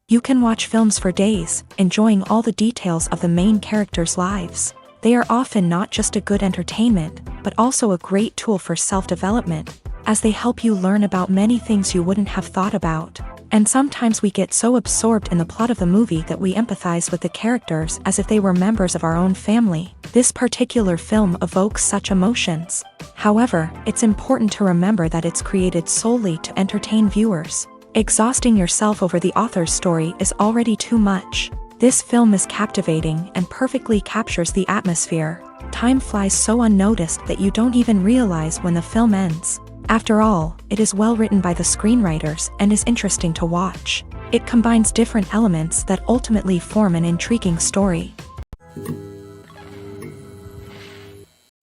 You can watch films for days, enjoying all the details of the main characters' lives. They are often not just a good entertainment, but also a great tool for self-development, as they help you learn about many things you wouldn't have thought about. And sometimes we get so absorbed in the plot of the movie that we empathize with the characters as if they were members of our own family. This particular film evokes such emotions. However, it's important to remember that it's created solely to entertain viewers. Exhausting yourself over the author's story is already too much. This film is captivating and perfectly captures the atmosphere. Time flies so unnoticed that you don't even realize when the film ends. After all, it is well written by the screenwriters and is interesting to watch. It combines different elements that ultimately form an intriguing story.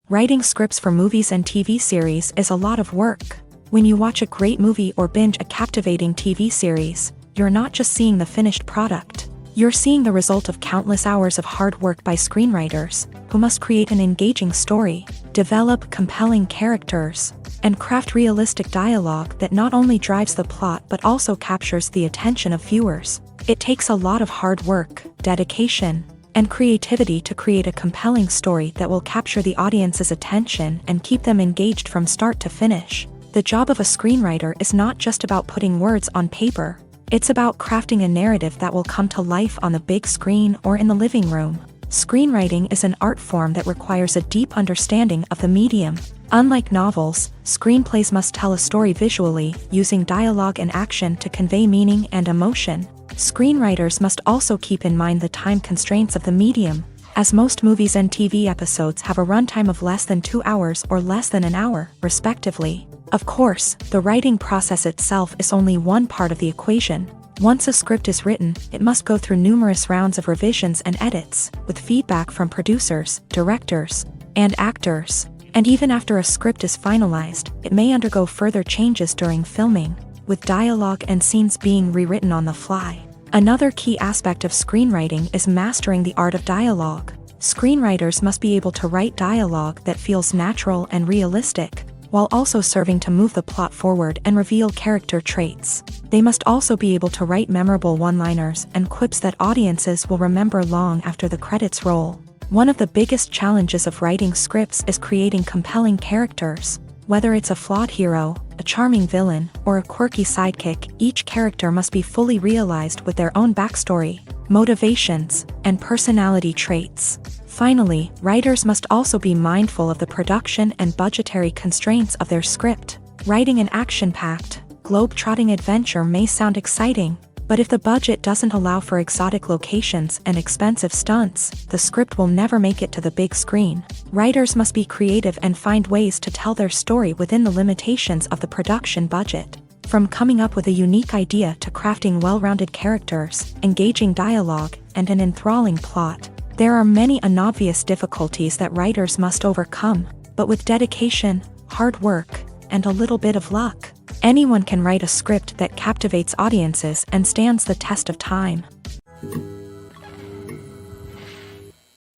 Writing scripts for movies and TV series is a lot of work. When you watch a great movie or binge a captivating TV series, you're not just seeing the finished product. You're seeing the result of countless hours of hard work by screenwriters, who must create an engaging story, develop compelling characters, and craft realistic dialogue that not only drives the plot but also captures the attention of viewers. It takes a lot of hard work, dedication, and creativity to create a compelling story that will capture the audience's attention and keep them engaged from start to finish. The job of a screenwriter is not just about putting words on paper. It's about crafting a narrative that will come to life on the big screen or in the living room. Screenwriting is an art form that requires a deep understanding of the medium. Unlike novels, screenplays must tell a story visually, using dialogue and action to convey meaning and emotion. Screenwriters must also keep in mind the time constraints of the medium, as most movies and TV episodes have a runtime of less than 2 hours or less than an hour, respectively. Of course, the writing process itself is only one part of the equation. Once a script is written, it must go through numerous rounds of revisions and edits, with feedback from producers, directors, and actors. And even after a script is finalized, it may undergo further changes during filming, with dialogue and scenes being rewritten on the fly. Another key aspect of screenwriting is mastering the art of dialogue. Screenwriters must be able to write dialogue that feels natural and realistic, while also serving to move the plot forward and reveal character traits. They must also be able to write memorable one-liners and quips that audiences will remember long after the credits roll. One of the biggest challenges of writing scripts is creating compelling characters. Whether it's a flawed hero, a charming villain, or a quirky sidekick, each character must be fully realized with their own backstory, motivations, and personality traits. Finally, writers must also be mindful of the production and budgetary constraints of their script. Writing an action-packed, globe-trotting adventure may sound exciting, but if the budget doesn't allow for exotic locations and expensive stunts, the script will never make it to the big screen. Writers must be creative and find ways to tell their story within the limitations of the production budget. From coming up with a unique idea to crafting well-rounded characters, engaging dialogue, and an enthralling plot, there are many unobvious difficulties that writers must overcome, but with dedication, hard work, and a little bit of luck, anyone can write a script that captivates audiences and stands the test of time.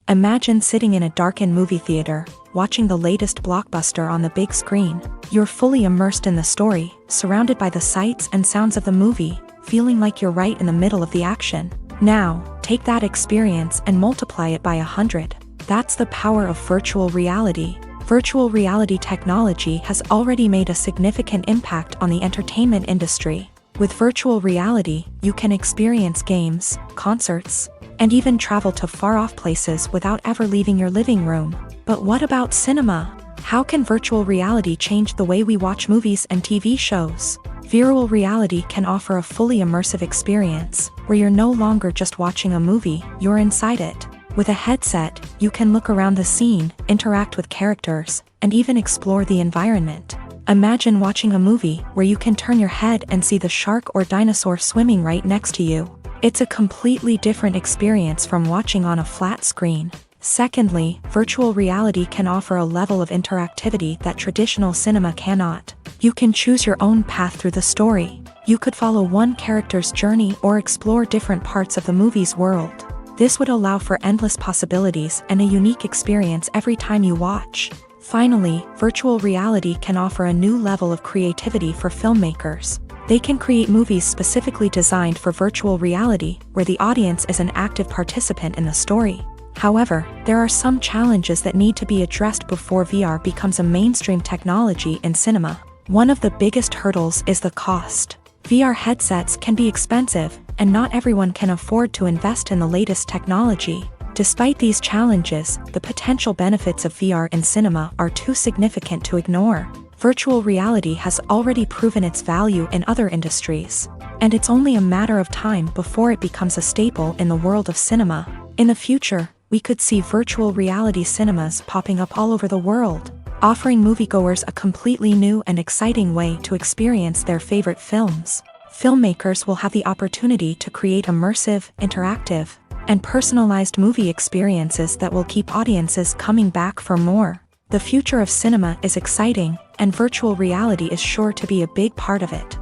Imagine sitting in a darkened movie theater, watching the latest blockbuster on the big screen. You're fully immersed in the story, surrounded by the sights and sounds of the movie, feeling like you're right in the middle of the action. Now, take that experience and multiply it by 100. That's the power of virtual reality. Virtual reality technology has already made a significant impact on the entertainment industry. With virtual reality, you can experience games, concerts, and even travel to far-off places without ever leaving your living room. But what about cinema? How can virtual reality change the way we watch movies and TV shows? Virtual reality can offer a fully immersive experience, where you're no longer just watching a movie, you're inside it. With a headset, you can look around the scene, interact with characters, and even explore the environment. Imagine watching a movie where you can turn your head and see the shark or dinosaur swimming right next to you. It's a completely different experience from watching on a flat screen. Secondly, virtual reality can offer a level of interactivity that traditional cinema cannot. You can choose your own path through the story. You could follow one character's journey or explore different parts of the movie's world. This would allow for endless possibilities and a unique experience every time you watch. Finally, virtual reality can offer a new level of creativity for filmmakers. They can create movies specifically designed for virtual reality, where the audience is an active participant in the story. However, there are some challenges that need to be addressed before VR becomes a mainstream technology in cinema. One of the biggest hurdles is the cost. VR headsets can be expensive, and not everyone can afford to invest in the latest technology. Despite these challenges, the potential benefits of VR in cinema are too significant to ignore. Virtual reality has already proven its value in other industries, and it's only a matter of time before it becomes a staple in the world of cinema. In the future, we could see virtual reality cinemas popping up all over the world, offering moviegoers a completely new and exciting way to experience their favorite films. Filmmakers will have the opportunity to create immersive, interactive, and personalized movie experiences that will keep audiences coming back for more. The future of cinema is exciting, and virtual reality is sure to be a big part of it.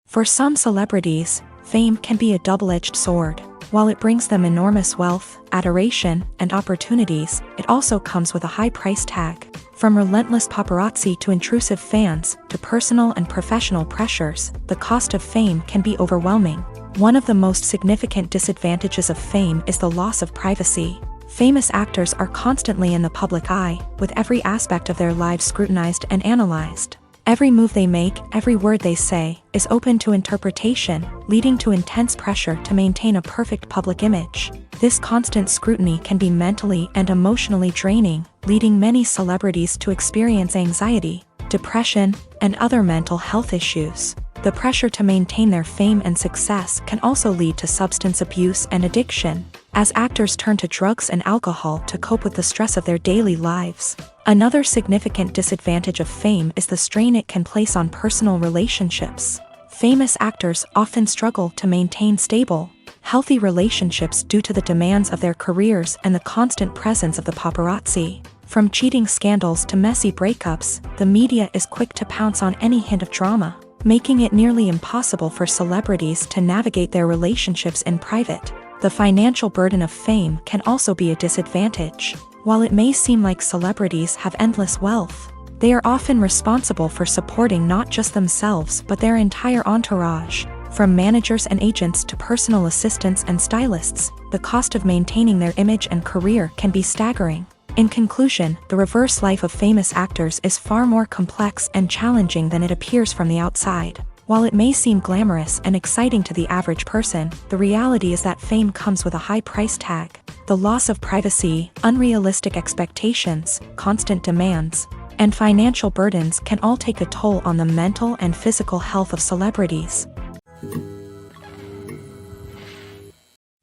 For some celebrities, fame can be a double-edged sword. While it brings them enormous wealth, adoration, and opportunities, it also comes with a high price tag. From relentless paparazzi to intrusive fans, to personal and professional pressures, the cost of fame can be overwhelming. One of the most significant disadvantages of fame is the loss of privacy. Famous actors are constantly in the public eye, with every aspect of their lives scrutinized and analyzed. Every move they make, every word they say, is open to interpretation, leading to intense pressure to maintain a perfect public image. This constant scrutiny can be mentally and emotionally draining, leading many celebrities to experience anxiety, depression, and other mental health issues. The pressure to maintain their fame and success can also lead to substance abuse and addiction, as actors turn to drugs and alcohol to cope with the stress of their daily lives. Another significant disadvantage of fame is the strain it can place on personal relationships. Famous actors often struggle to maintain stable, healthy relationships due to the demands of their careers and the constant presence of the paparazzi. From cheating scandals to messy breakups, the media is quick to pounce on any hint of drama, making it nearly impossible for celebrities to navigate their relationships in private. The financial burden of fame can also be a disadvantage. While it may seem like celebrities have endless wealth, they are often responsible for supporting not just themselves but their entire entourage. From managers and agents to personal assistants and stylists, the cost of maintaining their image and career can be staggering. In conclusion, the reverse life of famous actors is far more complex and challenging than it appears from the outside. While it may seem glamorous and exciting to the average person, the reality is that fame comes with a high price tag. The loss of privacy, unrealistic expectations, constant demands, and financial burdens can all take a toll on the mental and physical health of celebrities.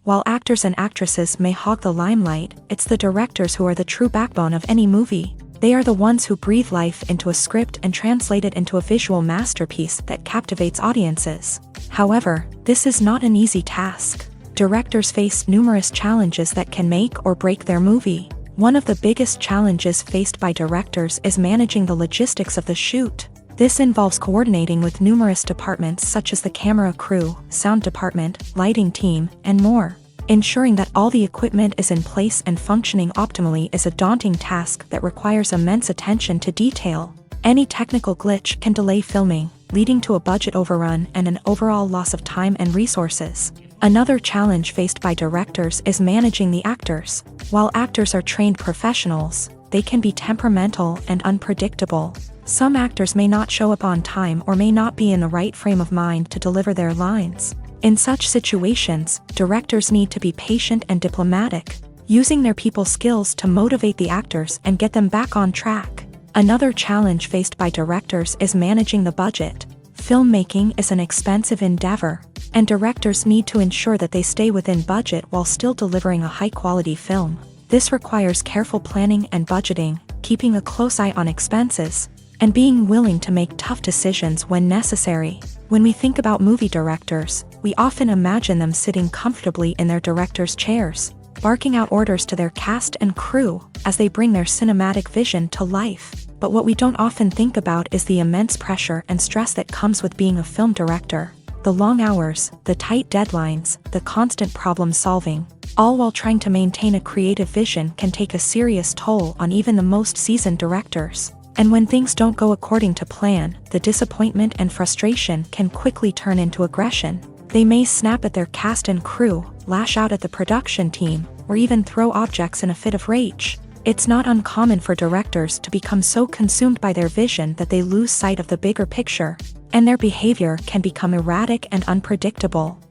While actors and actresses may hog the limelight, it's the directors who are the true backbone of any movie. They are the ones who breathe life into a script and translate it into a visual masterpiece that captivates audiences. However, this is not an easy task. Directors face numerous challenges that can make or break their movie. One of the biggest challenges faced by directors is managing the logistics of the shoot. This involves coordinating with numerous departments such as the camera crew, sound department, lighting team, and more. Ensuring that all the equipment is in place and functioning optimally is a daunting task that requires immense attention to detail. Any technical glitch can delay filming, leading to a budget overrun and an overall loss of time and resources. Another challenge faced by directors is managing the actors. While actors are trained professionals, they can be temperamental and unpredictable. Some actors may not show up on time or may not be in the right frame of mind to deliver their lines. In such situations, directors need to be patient and diplomatic, using their people skills to motivate the actors and get them back on track. Another challenge faced by directors is managing the budget. Filmmaking is an expensive endeavor, and directors need to ensure that they stay within budget while still delivering a high-quality film. This requires careful planning and budgeting, keeping a close eye on expenses, and being willing to make tough decisions when necessary. When we think about movie directors, we often imagine them sitting comfortably in their director's chairs, barking out orders to their cast and crew as they bring their cinematic vision to life. But what we don't often think about is the immense pressure and stress that comes with being a film director. The long hours, the tight deadlines, the constant problem solving, all while trying to maintain a creative vision can take a serious toll on even the most seasoned directors. And when things don't go according to plan, the disappointment and frustration can quickly turn into aggression. They may snap at their cast and crew, lash out at the production team, or even throw objects in a fit of rage. It's not uncommon for directors to become so consumed by their vision that they lose sight of the bigger picture, and their behavior can become erratic and unpredictable.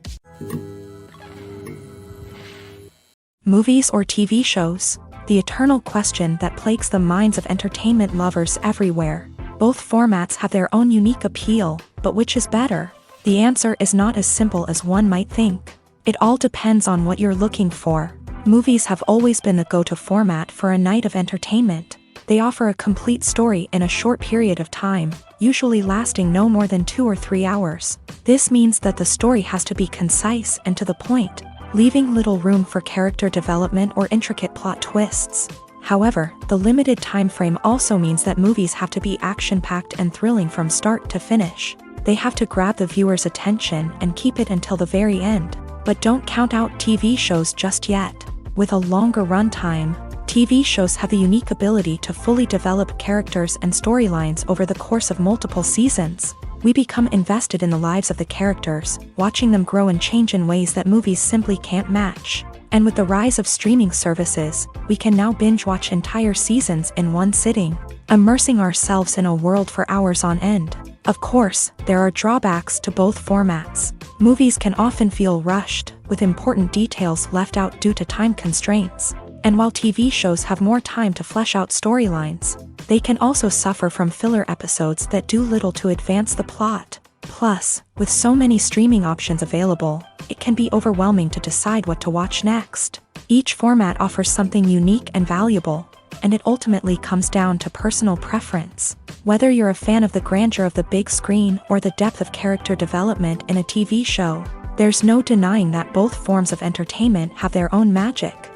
Movies or TV shows? The eternal question that plagues the minds of entertainment lovers everywhere. Both formats have their own unique appeal, but which is better? The answer is not as simple as one might think. It all depends on what you're looking for. Movies have always been the go-to format for a night of entertainment. They offer a complete story in a short period of time, usually lasting no more than 2 or 3 hours. This means that the story has to be concise and to the point, leaving little room for character development or intricate plot twists. However, the limited time frame also means that movies have to be action-packed and thrilling from start to finish. They have to grab the viewer's attention and keep it until the very end. But don't count out TV shows just yet. With a longer runtime, TV shows have the unique ability to fully develop characters and storylines over the course of multiple seasons. We become invested in the lives of the characters, watching them grow and change in ways that movies simply can't match. And with the rise of streaming services, we can now binge-watch entire seasons in one sitting, immersing ourselves in a world for hours on end. Of course, there are drawbacks to both formats. Movies can often feel rushed, with important details left out due to time constraints. And while TV shows have more time to flesh out storylines, they can also suffer from filler episodes that do little to advance the plot. Plus, with so many streaming options available, it can be overwhelming to decide what to watch next. Each format offers something unique and valuable, and it ultimately comes down to personal preference. Whether you're a fan of the grandeur of the big screen or the depth of character development in a TV show, there's no denying that both forms of entertainment have their own magic.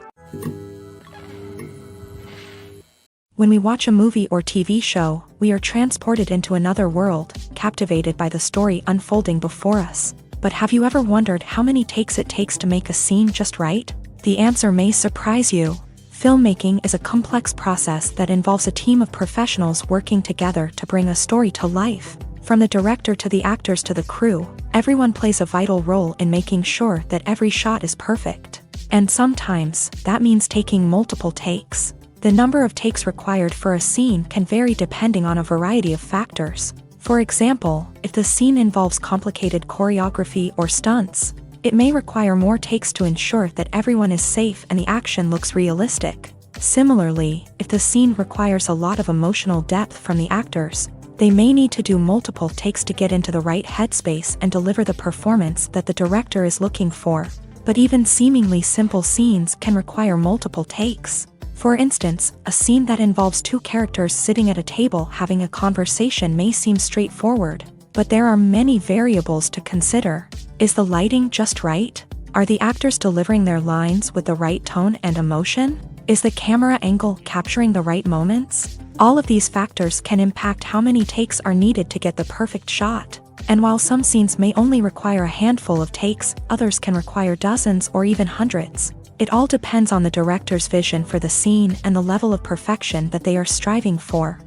When we watch a movie or TV show, we are transported into another world, captivated by the story unfolding before us. But have you ever wondered how many takes it takes to make a scene just right? The answer may surprise you. Filmmaking is a complex process that involves a team of professionals working together to bring a story to life. From the director to the actors to the crew, everyone plays a vital role in making sure that every shot is perfect. And sometimes, that means taking multiple takes. The number of takes required for a scene can vary depending on a variety of factors. For example, if the scene involves complicated choreography or stunts, it may require more takes to ensure that everyone is safe and the action looks realistic. Similarly, if the scene requires a lot of emotional depth from the actors, they may need to do multiple takes to get into the right headspace and deliver the performance that the director is looking for. But even seemingly simple scenes can require multiple takes. For instance, a scene that involves two characters sitting at a table having a conversation may seem straightforward, but there are many variables to consider. Is the lighting just right? Are the actors delivering their lines with the right tone and emotion? Is the camera angle capturing the right moments? All of these factors can impact how many takes are needed to get the perfect shot. And while some scenes may only require a handful of takes, others can require dozens or even hundreds. It all depends on the director's vision for the scene and the level of perfection that they are striving for.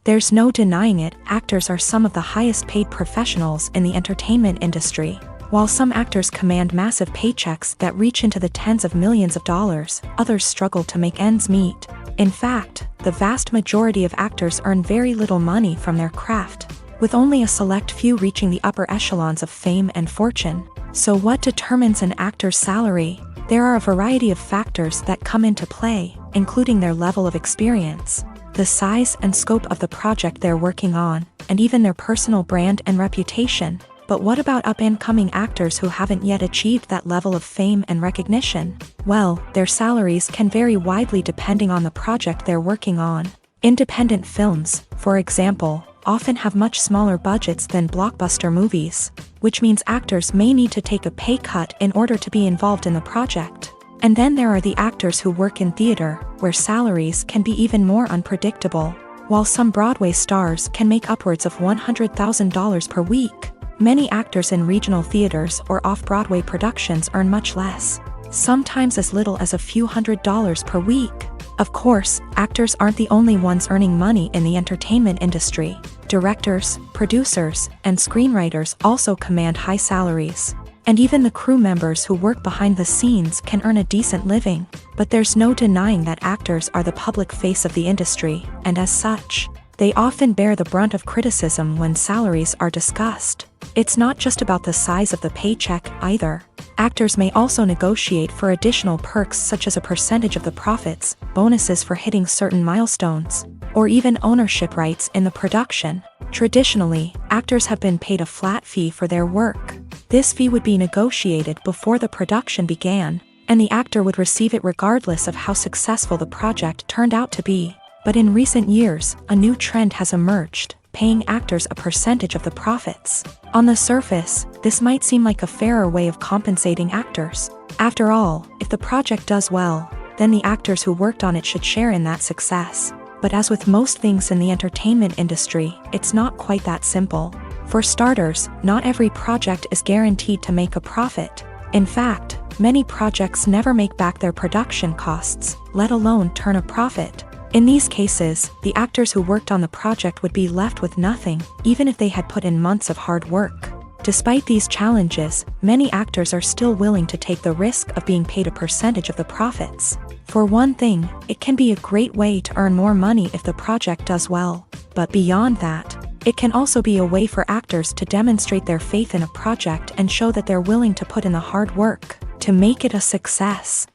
There's no denying it, actors are some of the highest paid professionals in the entertainment industry. While some actors command massive paychecks that reach into the tens of millions of dollars, others struggle to make ends meet. In fact, the vast majority of actors earn very little money from their craft, with only a select few reaching the upper echelons of fame and fortune. So what determines an actor's salary? There are a variety of factors that come into play, including their level of experience, the size and scope of the project they're working on, and even their personal brand and reputation. But what about up-and-coming actors who haven't yet achieved that level of fame and recognition? Well, their salaries can vary widely depending on the project they're working on. Independent films, for example, often have much smaller budgets than blockbuster movies, which means actors may need to take a pay cut in order to be involved in the project. And then there are the actors who work in theater, where salaries can be even more unpredictable. While some Broadway stars can make upwards of $100,000 per week, many actors in regional theaters or off-Broadway productions earn much less, sometimes as little as a few $100s per week. Of course, actors aren't the only ones earning money in the entertainment industry. Directors, producers, and screenwriters also command high salaries. And even the crew members who work behind the scenes can earn a decent living. But there's no denying that actors are the public face of the industry, and as such, they often bear the brunt of criticism when salaries are discussed. It's not just about the size of the paycheck, either. Actors may also negotiate for additional perks such as a percentage of the profits, bonuses for hitting certain milestones, or even ownership rights in the production. Traditionally, actors have been paid a flat fee for their work. This fee would be negotiated before the production began, and the actor would receive it regardless of how successful the project turned out to be. But in recent years, a new trend has emerged, paying actors a percentage of the profits. On the surface, this might seem like a fairer way of compensating actors. After all, if the project does well, then the actors who worked on it should share in that success. But as with most things in the entertainment industry, it's not quite that simple. For starters, not every project is guaranteed to make a profit. In fact, many projects never make back their production costs, let alone turn a profit. In these cases, the actors who worked on the project would be left with nothing, even if they had put in months of hard work. Despite these challenges, many actors are still willing to take the risk of being paid a percentage of the profits. For one thing, it can be a great way to earn more money if the project does well. But beyond that, it can also be a way for actors to demonstrate their faith in a project and show that they're willing to put in the hard work to make it a success.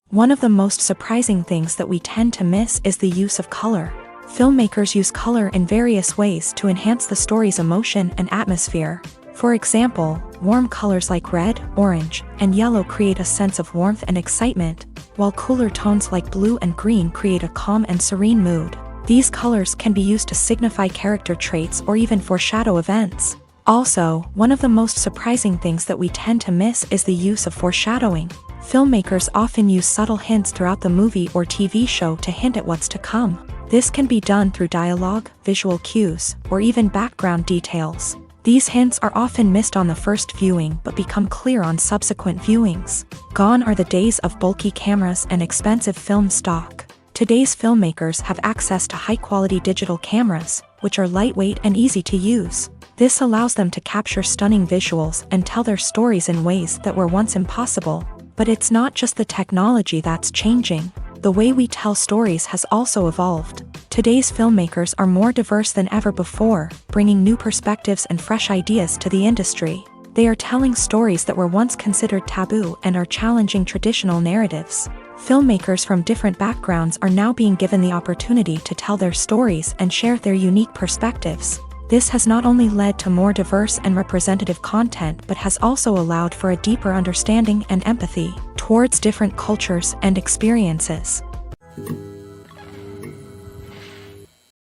One of the most surprising things that we tend to miss is the use of color. Filmmakers use color in various ways to enhance the story's emotion and atmosphere. For example, warm colors like red, orange, and yellow create a sense of warmth and excitement, while cooler tones like blue and green create a calm and serene mood. These colors can be used to signify character traits or even foreshadow events. Also, one of the most surprising things that we tend to miss is the use of foreshadowing. Filmmakers often use subtle hints throughout the movie or TV show to hint at what's to come. This can be done through dialogue, visual cues, or even background details. These hints are often missed on the first viewing but become clear on subsequent viewings. Gone are the days of bulky cameras and expensive film stock. Today's filmmakers have access to high-quality digital cameras, which are lightweight and easy to use. This allows them to capture stunning visuals and tell their stories in ways that were once impossible. But it's not just the technology that's changing. The way we tell stories has also evolved. Today's filmmakers are more diverse than ever before, bringing new perspectives and fresh ideas to the industry. They are telling stories that were once considered taboo and are challenging traditional narratives. Filmmakers from different backgrounds are now being given the opportunity to tell their stories and share their unique perspectives. This has not only led to more diverse and representative content but has also allowed for a deeper understanding and empathy towards different cultures and experiences.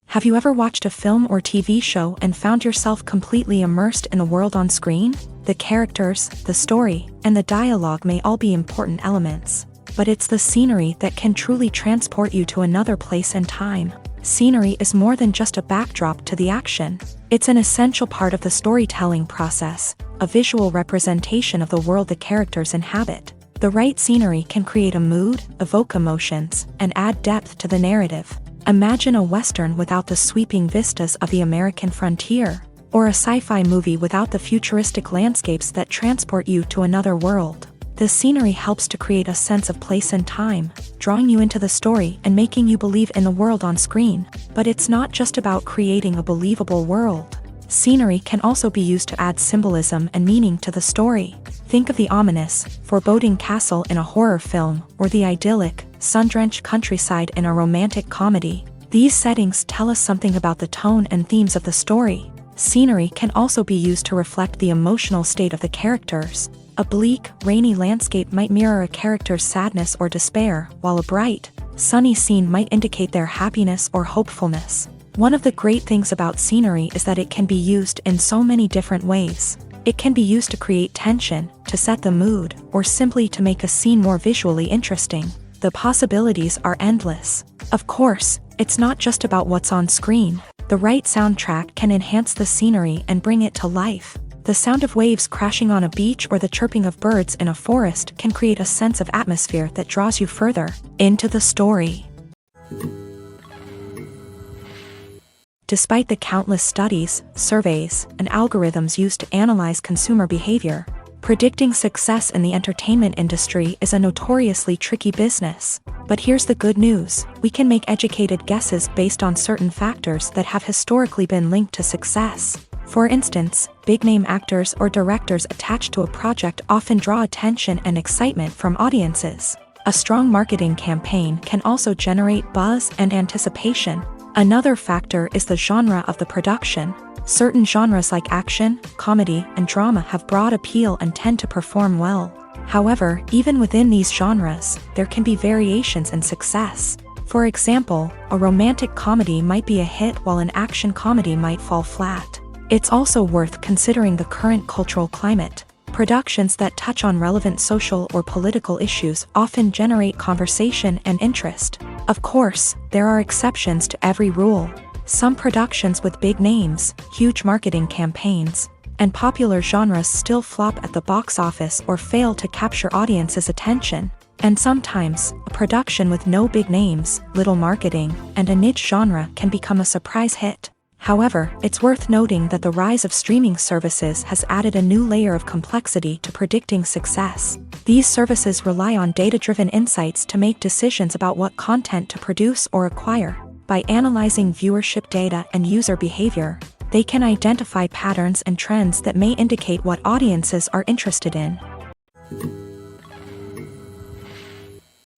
Have you ever watched a film or TV show and found yourself completely immersed in the world on screen? The characters, the story, and the dialogue may all be important elements, but it's the scenery that can truly transport you to another place and time. Scenery is more than just a backdrop to the action. It's an essential part of the storytelling process, a visual representation of the world the characters inhabit. The right scenery can create a mood, evoke emotions, and add depth to the narrative. Imagine a Western without the sweeping vistas of the American frontier, or a sci-fi movie without the futuristic landscapes that transport you to another world. The scenery helps to create a sense of place and time, drawing you into the story and making you believe in the world on screen. But it's not just about creating a believable world. Scenery can also be used to add symbolism and meaning to the story. Think of the ominous, foreboding castle in a horror film, or the idyllic, sun-drenched countryside in a romantic comedy. These settings tell us something about the tone and themes of the story. Scenery can also be used to reflect the emotional state of the characters. A bleak, rainy landscape might mirror a character's sadness or despair, while a bright, sunny scene might indicate their happiness or hopefulness. One of the great things about scenery is that it can be used in so many different ways. It can be used to create tension, to set the mood, or simply to make a scene more visually interesting. The possibilities are endless. Of course, it's not just about what's on screen. The right soundtrack can enhance the scenery and bring it to life. The sound of waves crashing on a beach or the chirping of birds in a forest can create a sense of atmosphere that draws you further into the story. Despite the countless studies, surveys, and algorithms used to analyze consumer behavior, predicting success in the entertainment industry is a notoriously tricky business. But here's the good news: we can make educated guesses based on certain factors that have historically been linked to success. For instance, big-name actors or directors attached to a project often draw attention and excitement from audiences. A strong marketing campaign can also generate buzz and anticipation. Another factor is the genre of the production. Certain genres like action, comedy, and drama have broad appeal and tend to perform well. However, even within these genres, there can be variations in success. For example, a romantic comedy might be a hit while an action comedy might fall flat. It's also worth considering the current cultural climate. Productions that touch on relevant social or political issues often generate conversation and interest. Of course, there are exceptions to every rule. Some productions with big names, huge marketing campaigns, and popular genres still flop at the box office or fail to capture audiences' attention. And sometimes, a production with no big names, little marketing, and a niche genre can become a surprise hit. However, it's worth noting that the rise of streaming services has added a new layer of complexity to predicting success. These services rely on data-driven insights to make decisions about what content to produce or acquire. By analyzing viewership data and user behavior, they can identify patterns and trends that may indicate what audiences are interested in.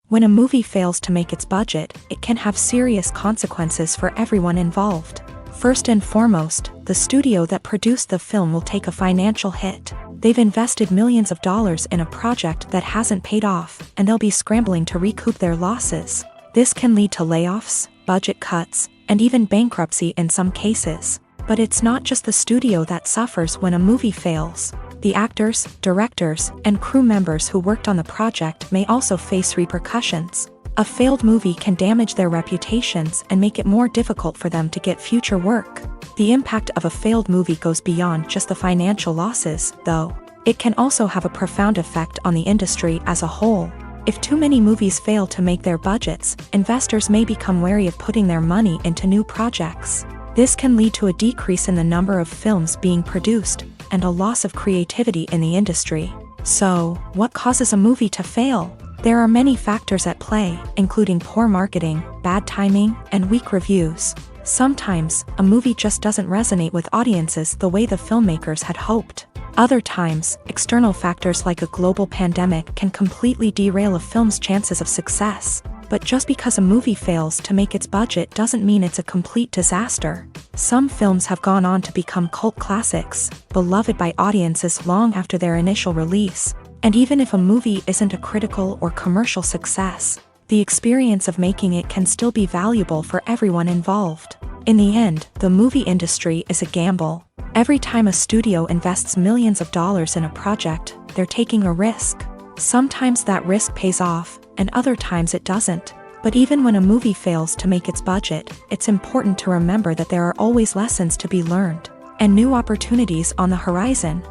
When a movie fails to make its budget, it can have serious consequences for everyone involved. First and foremost, the studio that produced the film will take a financial hit. They've invested millions of dollars in a project that hasn't paid off, and they'll be scrambling to recoup their losses. This can lead to layoffs, budget cuts, and even bankruptcy in some cases. But it's not just the studio that suffers when a movie fails. The actors, directors, and crew members who worked on the project may also face repercussions. A failed movie can damage their reputations and make it more difficult for them to get future work. The impact of a failed movie goes beyond just the financial losses, though. It can also have a profound effect on the industry as a whole. If too many movies fail to make their budgets, investors may become wary of putting their money into new projects. This can lead to a decrease in the number of films being produced, and a loss of creativity in the industry. So, what causes a movie to fail? There are many factors at play, including poor marketing, bad timing, and weak reviews. Sometimes, a movie just doesn't resonate with audiences the way the filmmakers had hoped. Other times, external factors like a global pandemic can completely derail a film's chances of success. But just because a movie fails to make its budget doesn't mean it's a complete disaster. Some films have gone on to become cult classics, beloved by audiences long after their initial release. And even if a movie isn't a critical or commercial success, the experience of making it can still be valuable for everyone involved. In the end, the movie industry is a gamble. Every time a studio invests millions of dollars in a project, they're taking a risk. Sometimes that risk pays off, and other times it doesn't. But even when a movie fails to make its budget, it's important to remember that there are always lessons to be learned, and new opportunities on the horizon.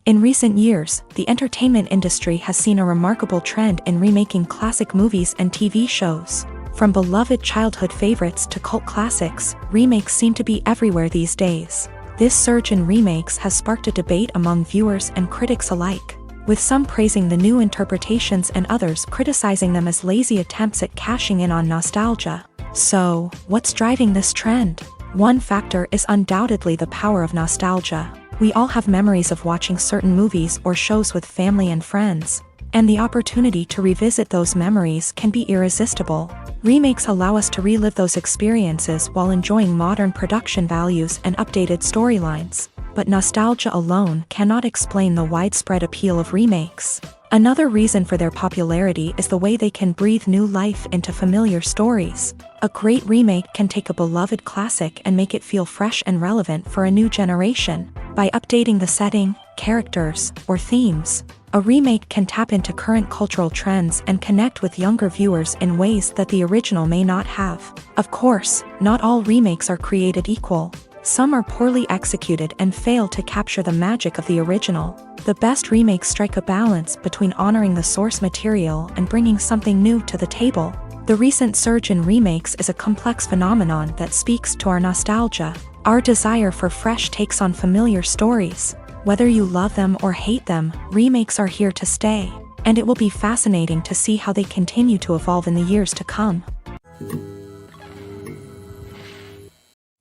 In recent years, the entertainment industry has seen a remarkable trend in remaking classic movies and TV shows. From beloved childhood favorites to cult classics, remakes seem to be everywhere these days. This surge in remakes has sparked a debate among viewers and critics alike, with some praising the new interpretations and others criticizing them as lazy attempts at cashing in on nostalgia. So, what's driving this trend? One factor is undoubtedly the power of nostalgia. We all have memories of watching certain movies or shows with family and friends, and the opportunity to revisit those memories can be irresistible. Remakes allow us to relive those experiences while enjoying modern production values and updated storylines. But nostalgia alone cannot explain the widespread appeal of remakes. Another reason for their popularity is the way they can breathe new life into familiar stories. A great remake can take a beloved classic and make it feel fresh and relevant for a new generation. By updating the setting, characters, or themes, a remake can tap into current cultural trends and connect with younger viewers in ways that the original may not have. Of course, not all remakes are created equal. Some are poorly executed and fail to capture the magic of the original. The best remakes strike a balance between honoring the source material and bringing something new to the table. The recent surge in remakes is a complex phenomenon that speaks to our nostalgia, our desire for fresh takes on familiar stories. Whether you love them or hate them, remakes are here to stay, and it will be fascinating to see how they continue to evolve in the years to come.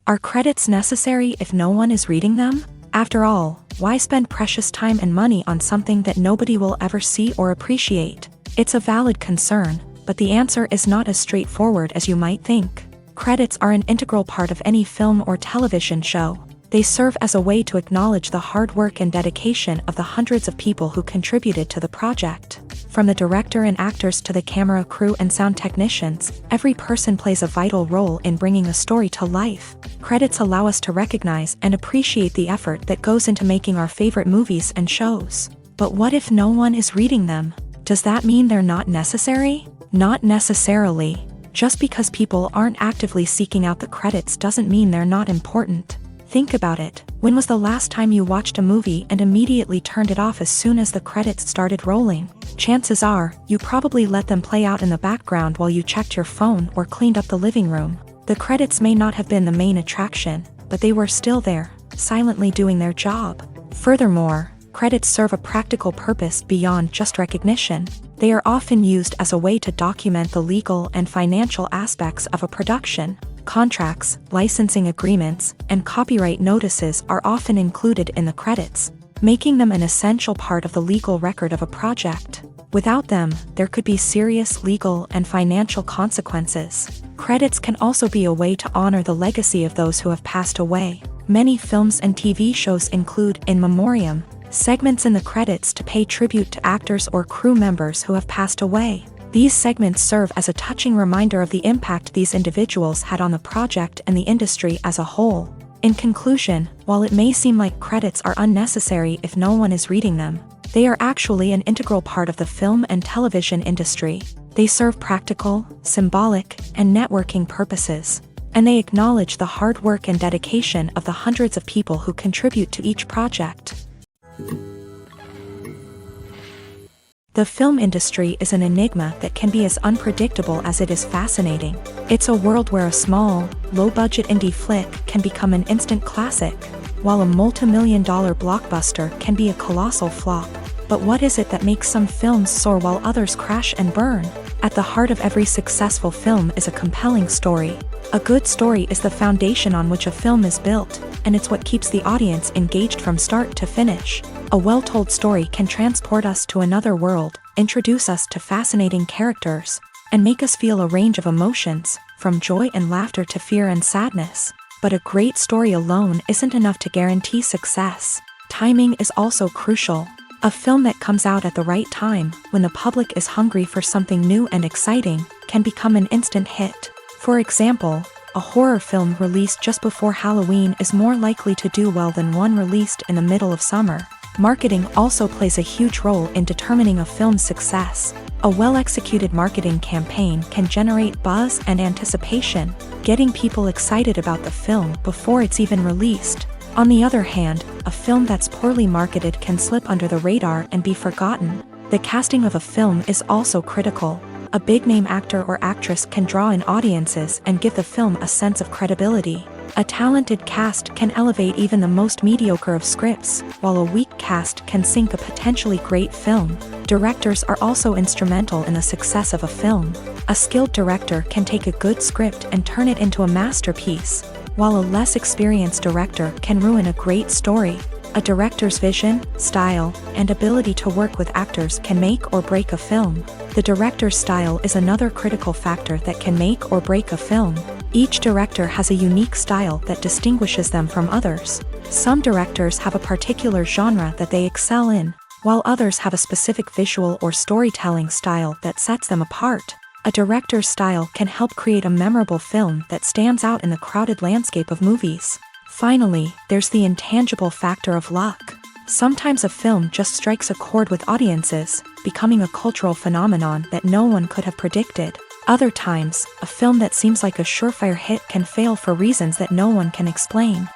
Are credits necessary if no one is reading them? After all, why spend precious time and money on something that nobody will ever see or appreciate? It's a valid concern, but the answer is not as straightforward as you might think. Credits are an integral part of any film or television show. They serve as a way to acknowledge the hard work and dedication of the hundreds of people who contributed to the project. From the director and actors to the camera crew and sound technicians, every person plays a vital role in bringing a story to life. Credits allow us to recognize and appreciate the effort that goes into making our favorite movies and shows. But what if no one is reading them? Does that mean they're not necessary? Not necessarily. Just because people aren't actively seeking out the credits doesn't mean they're not important. Think about it. When was the last time you watched a movie and immediately turned it off as soon as the credits started rolling? Chances are, you probably let them play out in the background while you checked your phone or cleaned up the living room. The credits may not have been the main attraction, but they were still there, silently doing their job. Furthermore, credits serve a practical purpose beyond just recognition. They are often used as a way to document the legal and financial aspects of a production. Contracts, licensing agreements, and copyright notices are often included in the credits, making them an essential part of the legal record of a project. Without them, there could be serious legal and financial consequences. Credits can also be a way to honor the legacy of those who have passed away. Many films and TV shows include in memoriam segments in the credits to pay tribute to actors or crew members who have passed away. These segments serve as a touching reminder of the impact these individuals had on the project and the industry as a whole. In conclusion, while it may seem like credits are unnecessary if no one is reading them, they are actually an integral part of the film and television industry. They serve practical, symbolic, and networking purposes, and they acknowledge the hard work and dedication of the hundreds of people who contribute to each project. The film industry is an enigma that can be as unpredictable as it is fascinating. It's a world where a small, low-budget indie flick can become an instant classic, while a multi-million-dollar blockbuster can be a colossal flop. But what is it that makes some films soar while others crash and burn? At the heart of every successful film is a compelling story. A good story is the foundation on which a film is built, and it's what keeps the audience engaged from start to finish. A well-told story can transport us to another world, introduce us to fascinating characters, and make us feel a range of emotions, from joy and laughter to fear and sadness. But a great story alone isn't enough to guarantee success. Timing is also crucial. A film that comes out at the right time, when the public is hungry for something new and exciting, can become an instant hit. For example, a horror film released just before Halloween is more likely to do well than one released in the middle of summer. Marketing also plays a huge role in determining a film's success. A well-executed marketing campaign can generate buzz and anticipation, getting people excited about the film before it's even released. On the other hand, a film that's poorly marketed can slip under the radar and be forgotten. The casting of a film is also critical. A big-name actor or actress can draw in audiences and give the film a sense of credibility. A talented cast can elevate even the most mediocre of scripts, while a weak cast can sink a potentially great film. Directors are also instrumental in the success of a film. A skilled director can take a good script and turn it into a masterpiece, while a less experienced director can ruin a great story. A director's vision, style, and ability to work with actors can make or break a film. The director's style is another critical factor that can make or break a film. Each director has a unique style that distinguishes them from others. Some directors have a particular genre that they excel in, while others have a specific visual or storytelling style that sets them apart. A director's style can help create a memorable film that stands out in the crowded landscape of movies. Finally, there's the intangible factor of luck. Sometimes a film just strikes a chord with audiences, becoming a cultural phenomenon that no one could have predicted. Other times, a film that seems like a surefire hit can fail for reasons that no one can explain.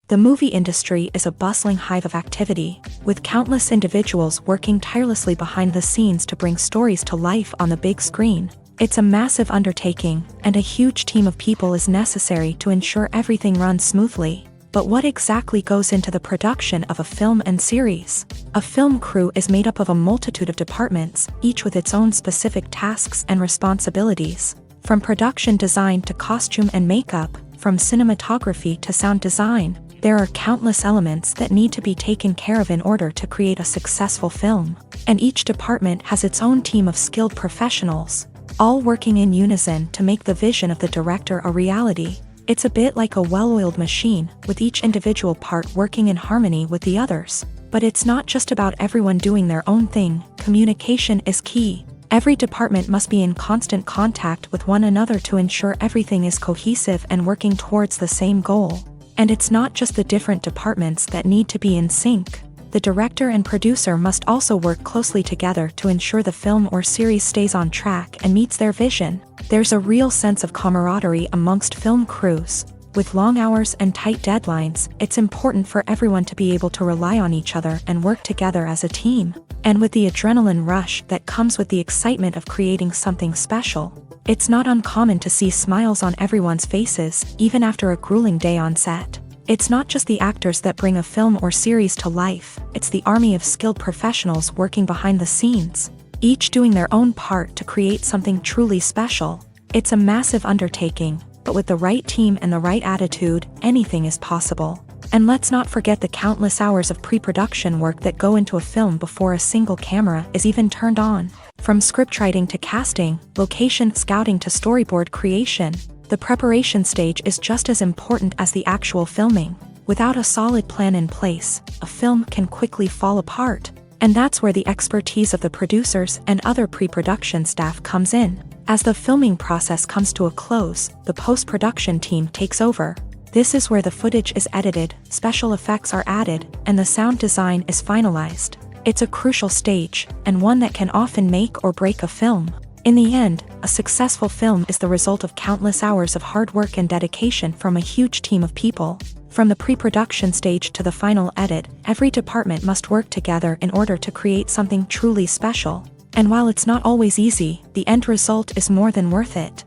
The movie industry is a bustling hive of activity, with countless individuals working tirelessly behind the scenes to bring stories to life on the big screen. It's a massive undertaking, and a huge team of people is necessary to ensure everything runs smoothly. But what exactly goes into the production of a film and series? A film crew is made up of a multitude of departments, each with its own specific tasks and responsibilities. From production design to costume and makeup, from cinematography to sound design, there are countless elements that need to be taken care of in order to create a successful film. And each department has its own team of skilled professionals, all working in unison to make the vision of the director a reality. It's a bit like a well-oiled machine, with each individual part working in harmony with the others. But it's not just about everyone doing their own thing. Communication is key. Every department must be in constant contact with one another to ensure everything is cohesive and working towards the same goal. And it's not just the different departments that need to be in sync. The director and producer must also work closely together to ensure the film or series stays on track and meets their vision. There's a real sense of camaraderie amongst film crews. With long hours and tight deadlines, it's important for everyone to be able to rely on each other and work together as a team. And with the adrenaline rush that comes with the excitement of creating something special, it's not uncommon to see smiles on everyone's faces, even after a grueling day on set. It's not just the actors that bring a film or series to life, it's the army of skilled professionals working behind the scenes, each doing their own part to create something truly special. It's a massive undertaking, but with the right team and the right attitude, anything is possible. And let's not forget the countless hours of pre-production work that go into a film before a single camera is even turned on. From scriptwriting to casting, location scouting to storyboard creation, the preparation stage is just as important as the actual filming. Without a solid plan in place, a film can quickly fall apart. And that's where the expertise of the producers and other pre-production staff comes in. As the filming process comes to a close, the post-production team takes over. This is where the footage is edited, special effects are added, and the sound design is finalized. It's a crucial stage, and one that can often make or break a film. In the end, a successful film is the result of countless hours of hard work and dedication from a huge team of people. From the pre-production stage to the final edit, every department must work together in order to create something truly special. And while it's not always easy, the end result is more than worth it.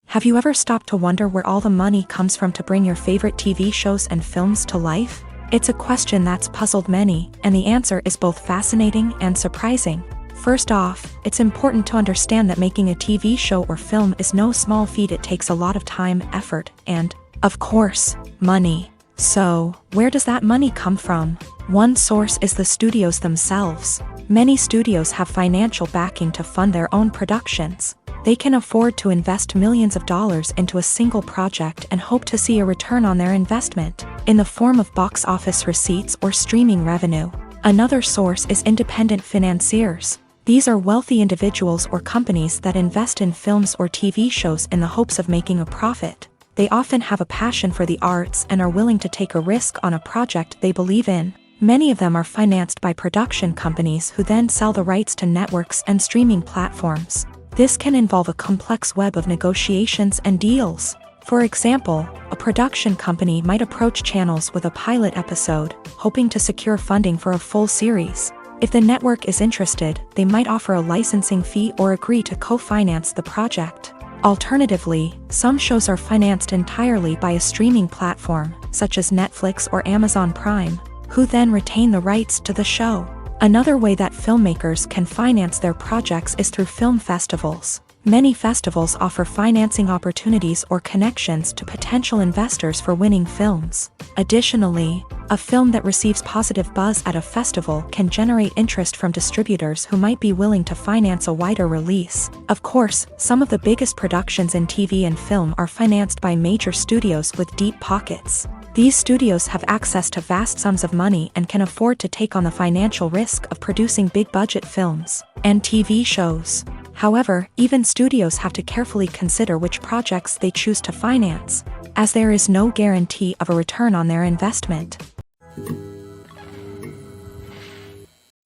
Have you ever stopped to wonder where all the money comes from to bring your favorite TV shows and films to life? It's a question that's puzzled many, and the answer is both fascinating and surprising. First off, it's important to understand that making a TV show or film is no small feat. It takes a lot of time, effort, and, of course, money. So, where does that money come from? One source is the studios themselves. Many studios have financial backing to fund their own productions. They can afford to invest millions of dollars into a single project and hope to see a return on their investment, in the form of box office receipts or streaming revenue. Another source is independent financiers. These are wealthy individuals or companies that invest in films or TV shows in the hopes of making a profit. They often have a passion for the arts and are willing to take a risk on a project they believe in. Many of them are financed by production companies who then sell the rights to networks and streaming platforms. This can involve a complex web of negotiations and deals. For example, a production company might approach channels with a pilot episode, hoping to secure funding for a full series. If the network is interested, they might offer a licensing fee or agree to co-finance the project. Alternatively, some shows are financed entirely by a streaming platform, such as Netflix or Amazon Prime, who then retain the rights to the show. Another way that filmmakers can finance their projects is through film festivals. Many festivals offer financing opportunities or connections to potential investors for winning films. Additionally, a film that receives positive buzz at a festival can generate interest from distributors who might be willing to finance a wider release. Of course, some of the biggest productions in TV and film are financed by major studios with deep pockets. These studios have access to vast sums of money and can afford to take on the financial risk of producing big-budget films and TV shows. However, even studios have to carefully consider which projects they choose to finance, as there is no guarantee of a return on their investment.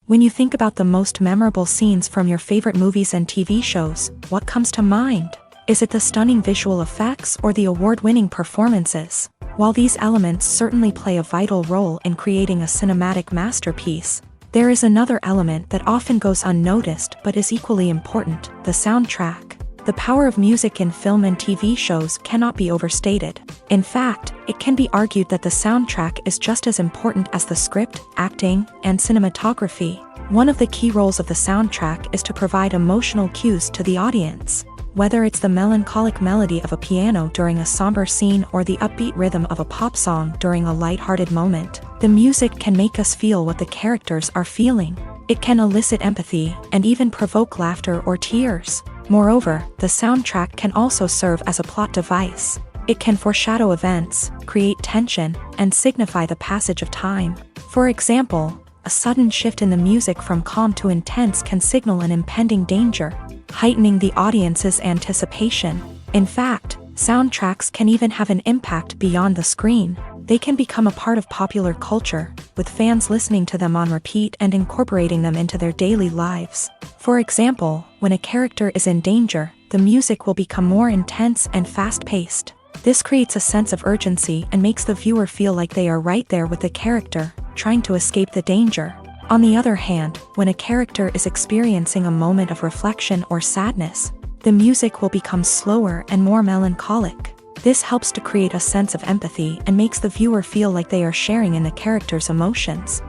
When you think about the most memorable scenes from your favorite movies and TV shows, what comes to mind? Is it the stunning visual effects or the award-winning performances? While these elements certainly play a vital role in creating a cinematic masterpiece, there is another element that often goes unnoticed but is equally important: the soundtrack. The power of music in film and TV shows cannot be overstated. In fact, it can be argued that the soundtrack is just as important as the script, acting, and cinematography. One of the key roles of the soundtrack is to provide emotional cues to the audience. Whether it's the melancholic melody of a piano during a somber scene or the upbeat rhythm of a pop song during a lighthearted moment, the music can make us feel what the characters are feeling. It can elicit empathy and even provoke laughter or tears. Moreover, the soundtrack can also serve as a plot device. It can foreshadow events, create tension, and signify the passage of time. For example, a sudden shift in the music from calm to intense can signal an impending danger, heightening the audience's anticipation. In fact, soundtracks can even have an impact beyond the screen. They can become a part of popular culture, with fans listening to them on repeat and incorporating them into their daily lives. For example, when a character is in danger, the music will become more intense and fast-paced. This creates a sense of urgency and makes the viewer feel like they are right there with the character, trying to escape the danger. On the other hand, when a character is experiencing a moment of reflection or sadness, the music will become slower and more melancholic. This helps to create a sense of empathy and makes the viewer feel like they are sharing in the character's emotions.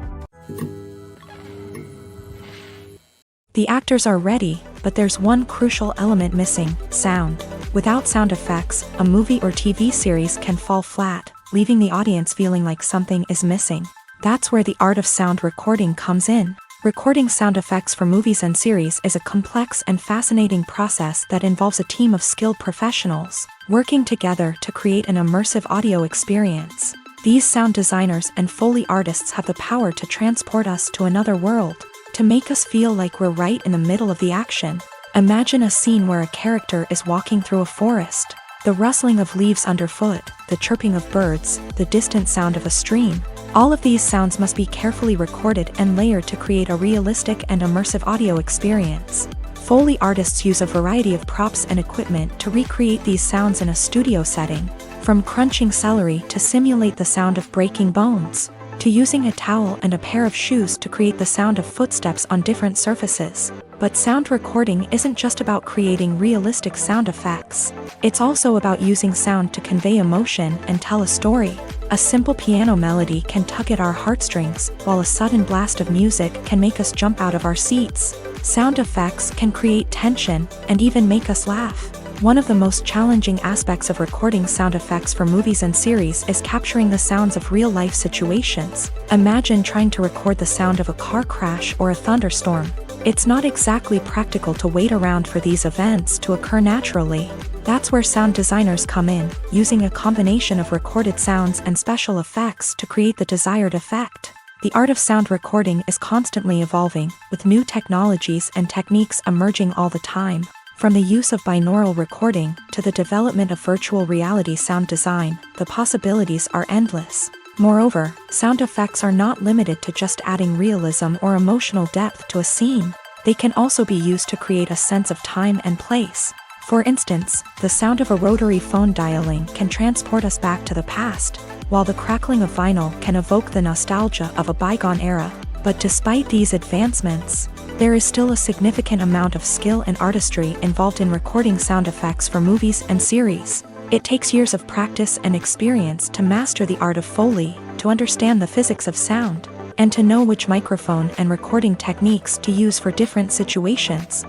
The actors are ready, but there's one crucial element missing: sound. Without sound effects, a movie or TV series can fall flat, leaving the audience feeling like something is missing. That's where the art of sound recording comes in. Recording sound effects for movies and series is a complex and fascinating process that involves a team of skilled professionals working together to create an immersive audio experience. These sound designers and Foley artists have the power to transport us to another world, to make us feel like we're right in the middle of the action. Imagine a scene where a character is walking through a forest. The rustling of leaves underfoot, the chirping of birds, the distant sound of a stream. All of these sounds must be carefully recorded and layered to create a realistic and immersive audio experience. Foley artists use a variety of props and equipment to recreate these sounds in a studio setting, from crunching celery to simulate the sound of breaking bones, to using a towel and a pair of shoes to create the sound of footsteps on different surfaces. But sound recording isn't just about creating realistic sound effects. It's also about using sound to convey emotion and tell a story. A simple piano melody can tug at our heartstrings, while a sudden blast of music can make us jump out of our seats. Sound effects can create tension and even make us laugh. One of the most challenging aspects of recording sound effects for movies and series is capturing the sounds of real-life situations. Imagine trying to record the sound of a car crash or a thunderstorm. It's not exactly practical to wait around for these events to occur naturally. That's where sound designers come in, using a combination of recorded sounds and special effects to create the desired effect. The art of sound recording is constantly evolving, with new technologies and techniques emerging all the time. From the use of binaural recording to the development of virtual reality sound design, the possibilities are endless. Moreover, sound effects are not limited to just adding realism or emotional depth to a scene. They can also be used to create a sense of time and place. For instance, the sound of a rotary phone dialing can transport us back to the past, while the crackling of vinyl can evoke the nostalgia of a bygone era. But despite these advancements, there is still a significant amount of skill and artistry involved in recording sound effects for movies and series. It takes years of practice and experience to master the art of Foley, to understand the physics of sound, and to know which microphone and recording techniques to use for different situations.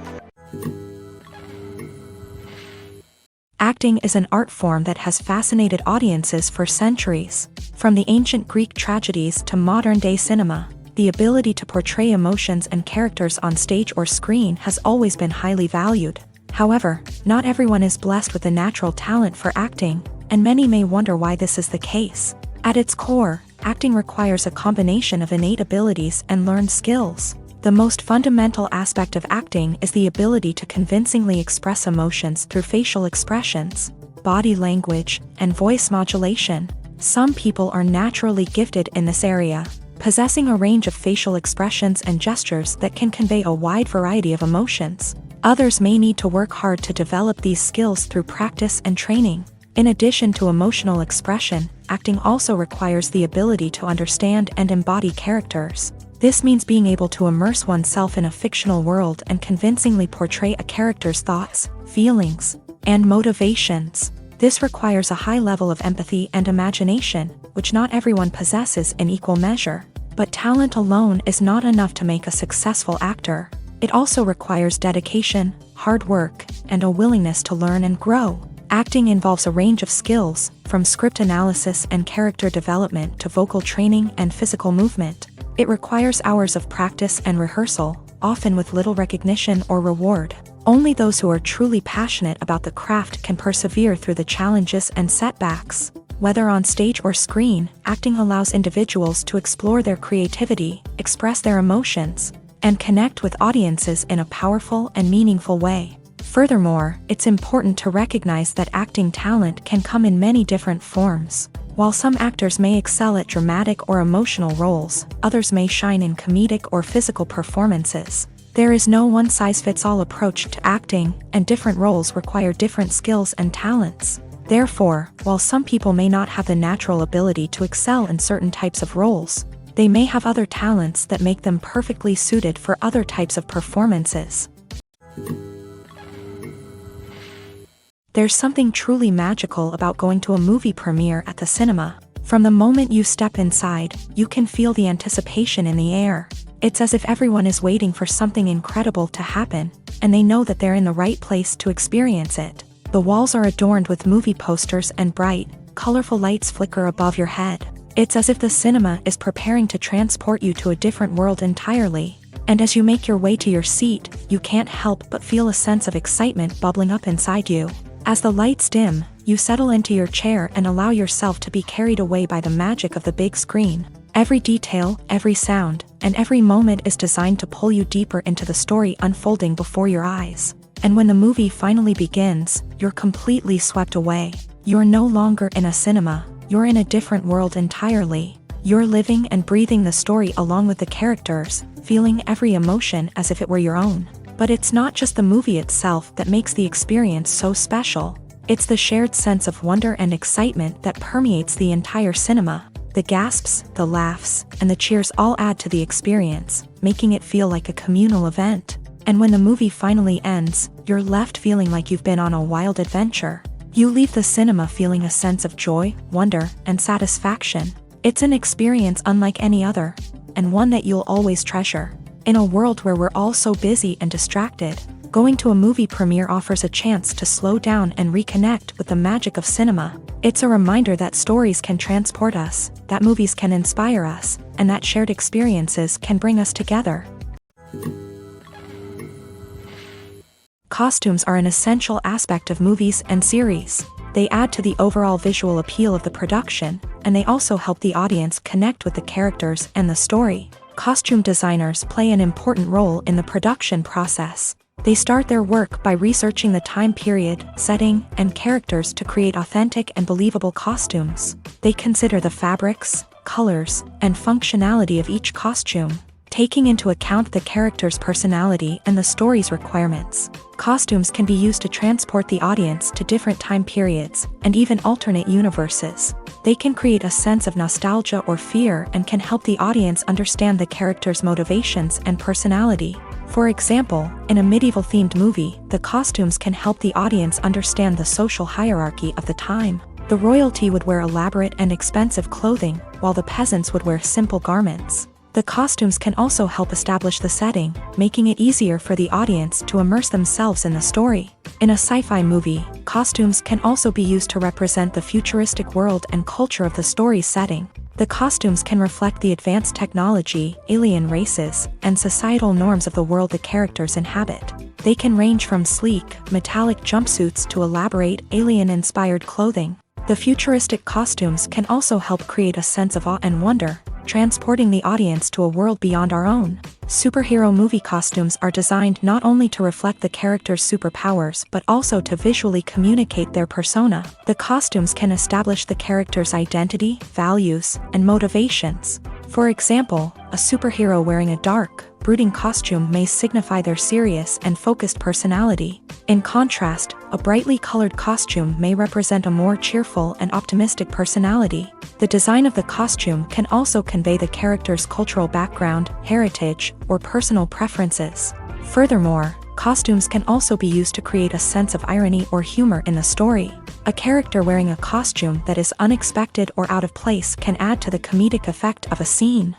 Acting is an art form that has fascinated audiences for centuries. From the ancient Greek tragedies to modern-day cinema, the ability to portray emotions and characters on stage or screen has always been highly valued. However, not everyone is blessed with a natural talent for acting, and many may wonder why this is the case. At its core, acting requires a combination of innate abilities and learned skills. The most fundamental aspect of acting is the ability to convincingly express emotions through facial expressions, body language, and voice modulation. Some people are naturally gifted in this area, possessing a range of facial expressions and gestures that can convey a wide variety of emotions. Others may need to work hard to develop these skills through practice and training. In addition to emotional expression, acting also requires the ability to understand and embody characters. This means being able to immerse oneself in a fictional world and convincingly portray a character's thoughts, feelings, and motivations. This requires a high level of empathy and imagination, which not everyone possesses in equal measure. But talent alone is not enough to make a successful actor. It also requires dedication, hard work, and a willingness to learn and grow. Acting involves a range of skills, from script analysis and character development to vocal training and physical movement. It requires hours of practice and rehearsal, often with little recognition or reward. Only those who are truly passionate about the craft can persevere through the challenges and setbacks. Whether on stage or screen, acting allows individuals to explore their creativity, express their emotions, and connect with audiences in a powerful and meaningful way. Furthermore, it's important to recognize that acting talent can come in many different forms. While some actors may excel at dramatic or emotional roles, others may shine in comedic or physical performances. There is no one-size-fits-all approach to acting, and different roles require different skills and talents. Therefore, while some people may not have the natural ability to excel in certain types of roles, they may have other talents that make them perfectly suited for other types of performances. There's something truly magical about going to a movie premiere at the cinema. From the moment you step inside, you can feel the anticipation in the air. It's as if everyone is waiting for something incredible to happen, and they know that they're in the right place to experience it. The walls are adorned with movie posters and bright, colorful lights flicker above your head. It's as if the cinema is preparing to transport you to a different world entirely. And as you make your way to your seat, you can't help but feel a sense of excitement bubbling up inside you. As the lights dim, you settle into your chair and allow yourself to be carried away by the magic of the big screen. Every detail, every sound, and every moment is designed to pull you deeper into the story unfolding before your eyes. And when the movie finally begins, you're completely swept away. You're no longer in a cinema, you're in a different world entirely. You're living and breathing the story along with the characters, feeling every emotion as if it were your own. But it's not just the movie itself that makes the experience so special. It's the shared sense of wonder and excitement that permeates the entire cinema. The gasps, the laughs, and the cheers all add to the experience, making it feel like a communal event. And when the movie finally ends, you're left feeling like you've been on a wild adventure. You leave the cinema feeling a sense of joy, wonder, and satisfaction. It's an experience unlike any other, and one that you'll always treasure. In a world where we're all so busy and distracted, going to a movie premiere offers a chance to slow down and reconnect with the magic of cinema. It's a reminder that stories can transport us, that movies can inspire us, and that shared experiences can bring us together. Costumes are an essential aspect of movies and series. They add to the overall visual appeal of the production, and they also help the audience connect with the characters and the story. Costume designers play an important role in the production process. They start their work by researching the time period, setting, and characters to create authentic and believable costumes. They consider the fabrics, colors, and functionality of each costume, taking into account the character's personality and the story's requirements. Costumes can be used to transport the audience to different time periods, and even alternate universes. They can create a sense of nostalgia or fear and can help the audience understand the character's motivations and personality. For example, in a medieval-themed movie, the costumes can help the audience understand the social hierarchy of the time. The royalty would wear elaborate and expensive clothing, while the peasants would wear simple garments. The costumes can also help establish the setting, making it easier for the audience to immerse themselves in the story. In a sci-fi movie, costumes can also be used to represent the futuristic world and culture of the story's setting. The costumes can reflect the advanced technology, alien races, and societal norms of the world the characters inhabit. They can range from sleek, metallic jumpsuits to elaborate, alien-inspired clothing. The futuristic costumes can also help create a sense of awe and wonder, transporting the audience to a world beyond our own. Superhero movie costumes are designed not only to reflect the character's superpowers but also to visually communicate their persona. The costumes can establish the character's identity, values, and motivations. For example, a superhero wearing a dark, brooding costume may signify their serious and focused personality. In contrast, a brightly colored costume may represent a more cheerful and optimistic personality. The design of the costume can also convey the character's cultural background, heritage, or personal preferences. Furthermore, costumes can also be used to create a sense of irony or humor in the story. A character wearing a costume that is unexpected or out of place can add to the comedic effect of a scene.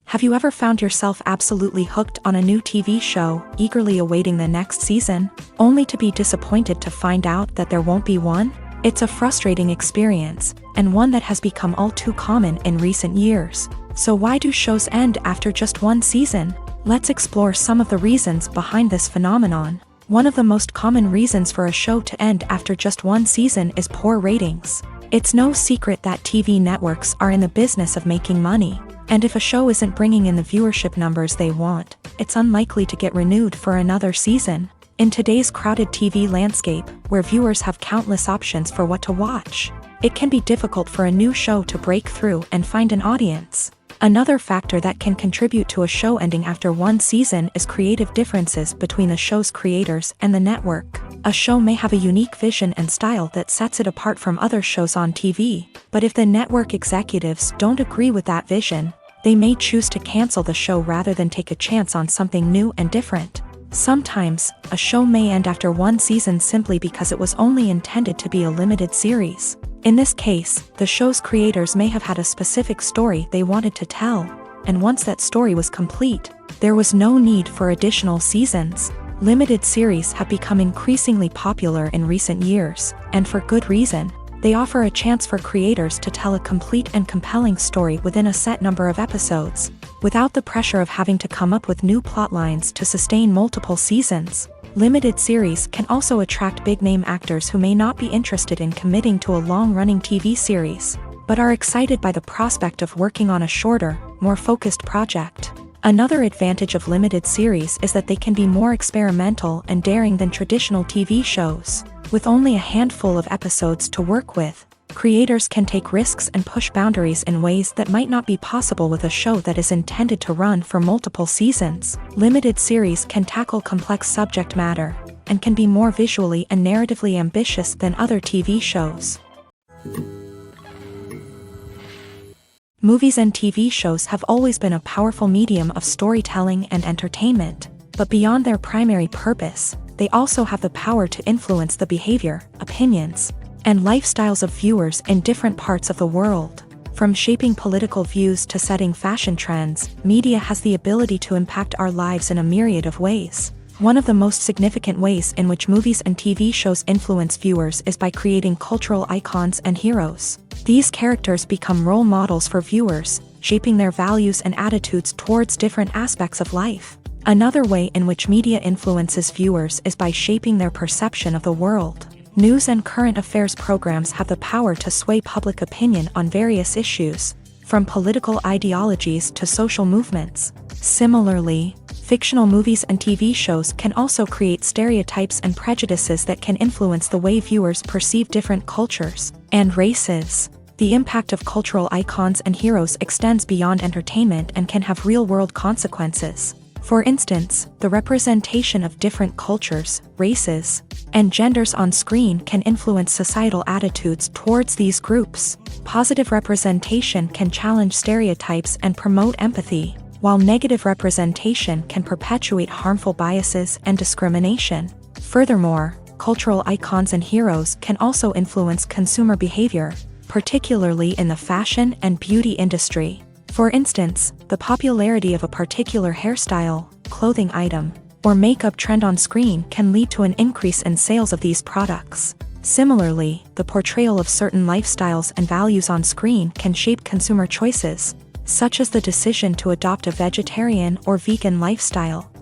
Have you ever found yourself absolutely hooked on a new TV show, eagerly awaiting the next season, only to be disappointed to find out that there won't be one? It's a frustrating experience, and one that has become all too common in recent years. So why do shows end after just one season? Let's explore some of the reasons behind this phenomenon. One of the most common reasons for a show to end after just one season is poor ratings. It's no secret that TV networks are in the business of making money. And if a show isn't bringing in the viewership numbers they want, it's unlikely to get renewed for another season. In today's crowded TV landscape, where viewers have countless options for what to watch, it can be difficult for a new show to break through and find an audience. Another factor that can contribute to a show ending after one season is creative differences between the show's creators and the network. A show may have a unique vision and style that sets it apart from other shows on TV, but if the network executives don't agree with that vision, they may choose to cancel the show rather than take a chance on something new and different. Sometimes, a show may end after one season simply because it was only intended to be a limited series. In this case, the show's creators may have had a specific story they wanted to tell, and once that story was complete, there was no need for additional seasons. Limited series have become increasingly popular in recent years, and for good reason. They offer a chance for creators to tell a complete and compelling story within a set number of episodes, without the pressure of having to come up with new plotlines to sustain multiple seasons. Limited series can also attract big-name actors who may not be interested in committing to a long-running TV series, but are excited by the prospect of working on a shorter, more focused project. Another advantage of limited series is that they can be more experimental and daring than traditional TV shows. With only a handful of episodes to work with, creators can take risks and push boundaries in ways that might not be possible with a show that is intended to run for multiple seasons. Limited series can tackle complex subject matter, and can be more visually and narratively ambitious than other TV shows. Movies and TV shows have always been a powerful medium of storytelling and entertainment, but beyond their primary purpose, they also have the power to influence the behavior, opinions, and lifestyles of viewers in different parts of the world. From shaping political views to setting fashion trends, media has the ability to impact our lives in a myriad of ways. One of the most significant ways in which movies and TV shows influence viewers is by creating cultural icons and heroes. These characters become role models for viewers, shaping their values and attitudes towards different aspects of life. Another way in which media influences viewers is by shaping their perception of the world. News and current affairs programs have the power to sway public opinion on various issues, from political ideologies to social movements. Similarly, fictional movies and TV shows can also create stereotypes and prejudices that can influence the way viewers perceive different cultures and races. The impact of cultural icons and heroes extends beyond entertainment and can have real-world consequences. For instance, the representation of different cultures, races, and genders on screen can influence societal attitudes towards these groups. Positive representation can challenge stereotypes and promote empathy, while negative representation can perpetuate harmful biases and discrimination. Furthermore, cultural icons and heroes can also influence consumer behavior, particularly in the fashion and beauty industry. For instance, the popularity of a particular hairstyle, clothing item, or makeup trend on screen can lead to an increase in sales of these products. Similarly, the portrayal of certain lifestyles and values on screen can shape consumer choices, such as the decision to adopt a vegetarian or vegan lifestyle.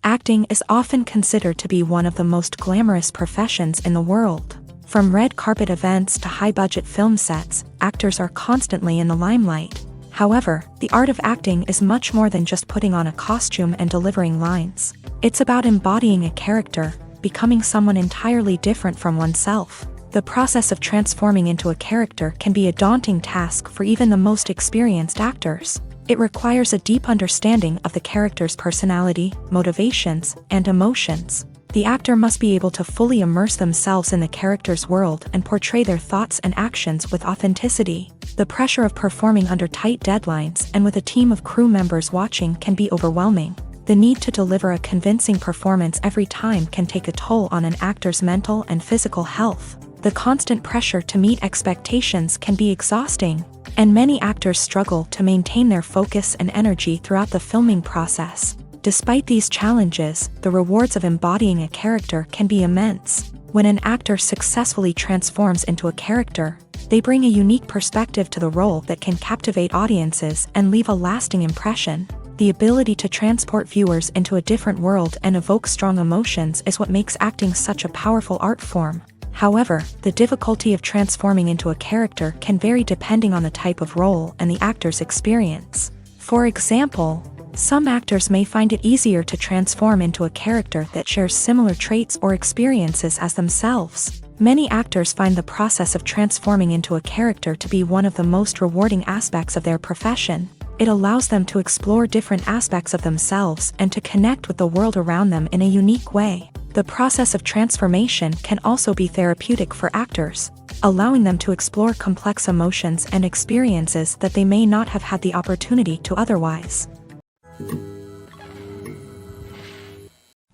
Acting is often considered to be one of the most glamorous professions in the world. From red carpet events to high-budget film sets, actors are constantly in the limelight. However, the art of acting is much more than just putting on a costume and delivering lines. It's about embodying a character, becoming someone entirely different from oneself. The process of transforming into a character can be a daunting task for even the most experienced actors. It requires a deep understanding of the character's personality, motivations, and emotions. The actor must be able to fully immerse themselves in the character's world and portray their thoughts and actions with authenticity. The pressure of performing under tight deadlines and with a team of crew members watching can be overwhelming. The need to deliver a convincing performance every time can take a toll on an actor's mental and physical health. The constant pressure to meet expectations can be exhausting, and many actors struggle to maintain their focus and energy throughout the filming process. Despite these challenges, the rewards of embodying a character can be immense. When an actor successfully transforms into a character, they bring a unique perspective to the role that can captivate audiences and leave a lasting impression. The ability to transport viewers into a different world and evoke strong emotions is what makes acting such a powerful art form. However, the difficulty of transforming into a character can vary depending on the type of role and the actor's experience. For example, some actors may find it easier to transform into a character that shares similar traits or experiences as themselves. Many actors find the process of transforming into a character to be one of the most rewarding aspects of their profession. It allows them to explore different aspects of themselves and to connect with the world around them in a unique way. The process of transformation can also be therapeutic for actors, allowing them to explore complex emotions and experiences that they may not have had the opportunity to otherwise.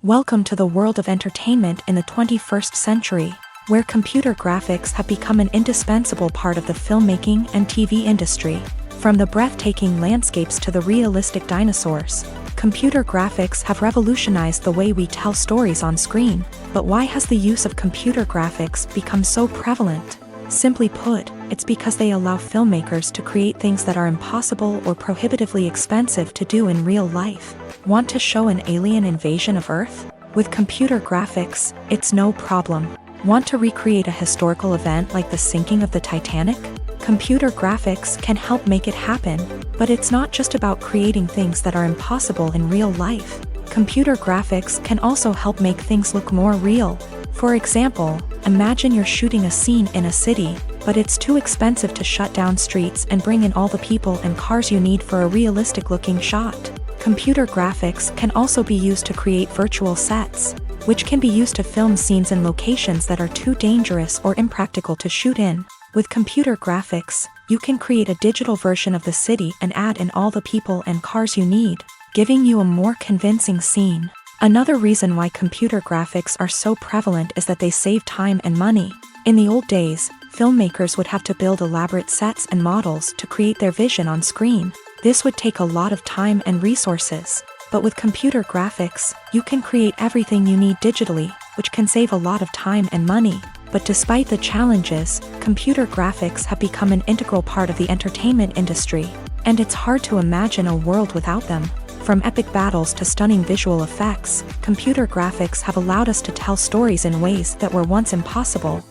Welcome to the world of entertainment in the 21st century, where computer graphics have become an indispensable part of the filmmaking and TV industry. From the breathtaking landscapes to the realistic dinosaurs, computer graphics have revolutionized the way we tell stories on screen. But why has the use of computer graphics become so prevalent? Simply put, it's because they allow filmmakers to create things that are impossible or prohibitively expensive to do in real life. Want to show an alien invasion of Earth? With computer graphics, it's no problem. Want to recreate a historical event like the sinking of the Titanic? Computer graphics can help make it happen, but it's not just about creating things that are impossible in real life. Computer graphics can also help make things look more real. For example, imagine you're shooting a scene in a city, but it's too expensive to shut down streets and bring in all the people and cars you need for a realistic-looking shot. Computer graphics can also be used to create virtual sets, which can be used to film scenes in locations that are too dangerous or impractical to shoot in. With computer graphics, you can create a digital version of the city and add in all the people and cars you need, giving you a more convincing scene. Another reason why computer graphics are so prevalent is that they save time and money. In the old days, filmmakers would have to build elaborate sets and models to create their vision on screen. This would take a lot of time and resources. But with computer graphics, you can create everything you need digitally, which can save a lot of time and money. But despite the challenges, computer graphics have become an integral part of the entertainment industry, and it's hard to imagine a world without them. From epic battles to stunning visual effects, computer graphics have allowed us to tell stories in ways that were once impossible.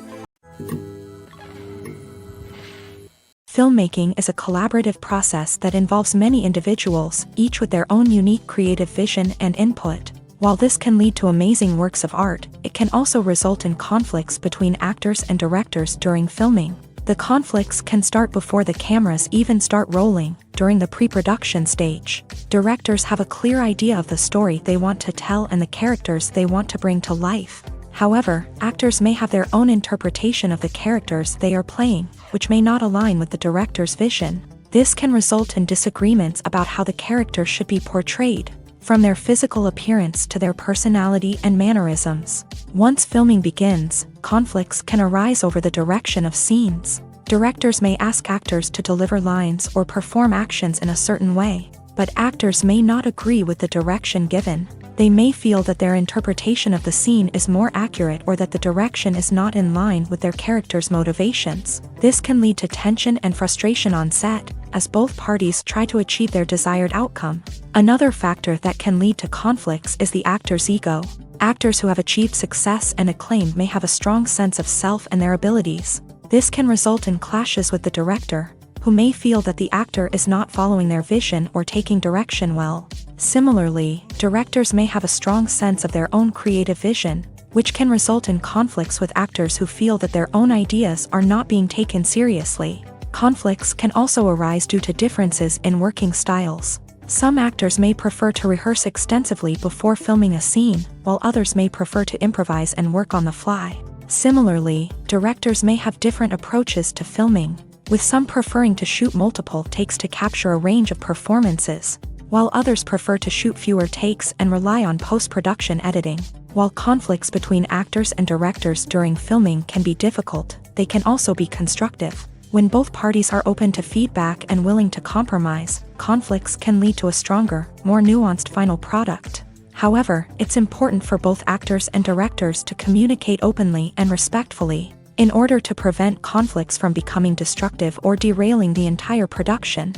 Filmmaking is a collaborative process that involves many individuals, each with their own unique creative vision and input. While this can lead to amazing works of art, it can also result in conflicts between actors and directors during filming. The conflicts can start before the cameras even start rolling, during the pre-production stage. Directors have a clear idea of the story they want to tell and the characters they want to bring to life. However, actors may have their own interpretation of the characters they are playing, which may not align with the director's vision. This can result in disagreements about how the character should be portrayed, from their physical appearance to their personality and mannerisms. Once filming begins, conflicts can arise over the direction of scenes. Directors may ask actors to deliver lines or perform actions in a certain way, but actors may not agree with the direction given. They may feel that their interpretation of the scene is more accurate or that the direction is not in line with their character's motivations. This can lead to tension and frustration on set, as both parties try to achieve their desired outcome. Another factor that can lead to conflicts is the actor's ego. Actors who have achieved success and acclaim may have a strong sense of self and their abilities. This can result in clashes with the director, who may feel that the actor is not following their vision or taking direction well. Similarly, directors may have a strong sense of their own creative vision, which can result in conflicts with actors who feel that their own ideas are not being taken seriously. Conflicts can also arise due to differences in working styles. Some actors may prefer to rehearse extensively before filming a scene, while others may prefer to improvise and work on the fly. Similarly, directors may have different approaches to filming, with some preferring to shoot multiple takes to capture a range of performances, while others prefer to shoot fewer takes and rely on post-production editing. While conflicts between actors and directors during filming can be difficult, they can also be constructive. When both parties are open to feedback and willing to compromise, conflicts can lead to a stronger, more nuanced final product. However, it's important for both actors and directors to communicate openly and respectfully, in order to prevent conflicts from becoming destructive or derailing the entire production.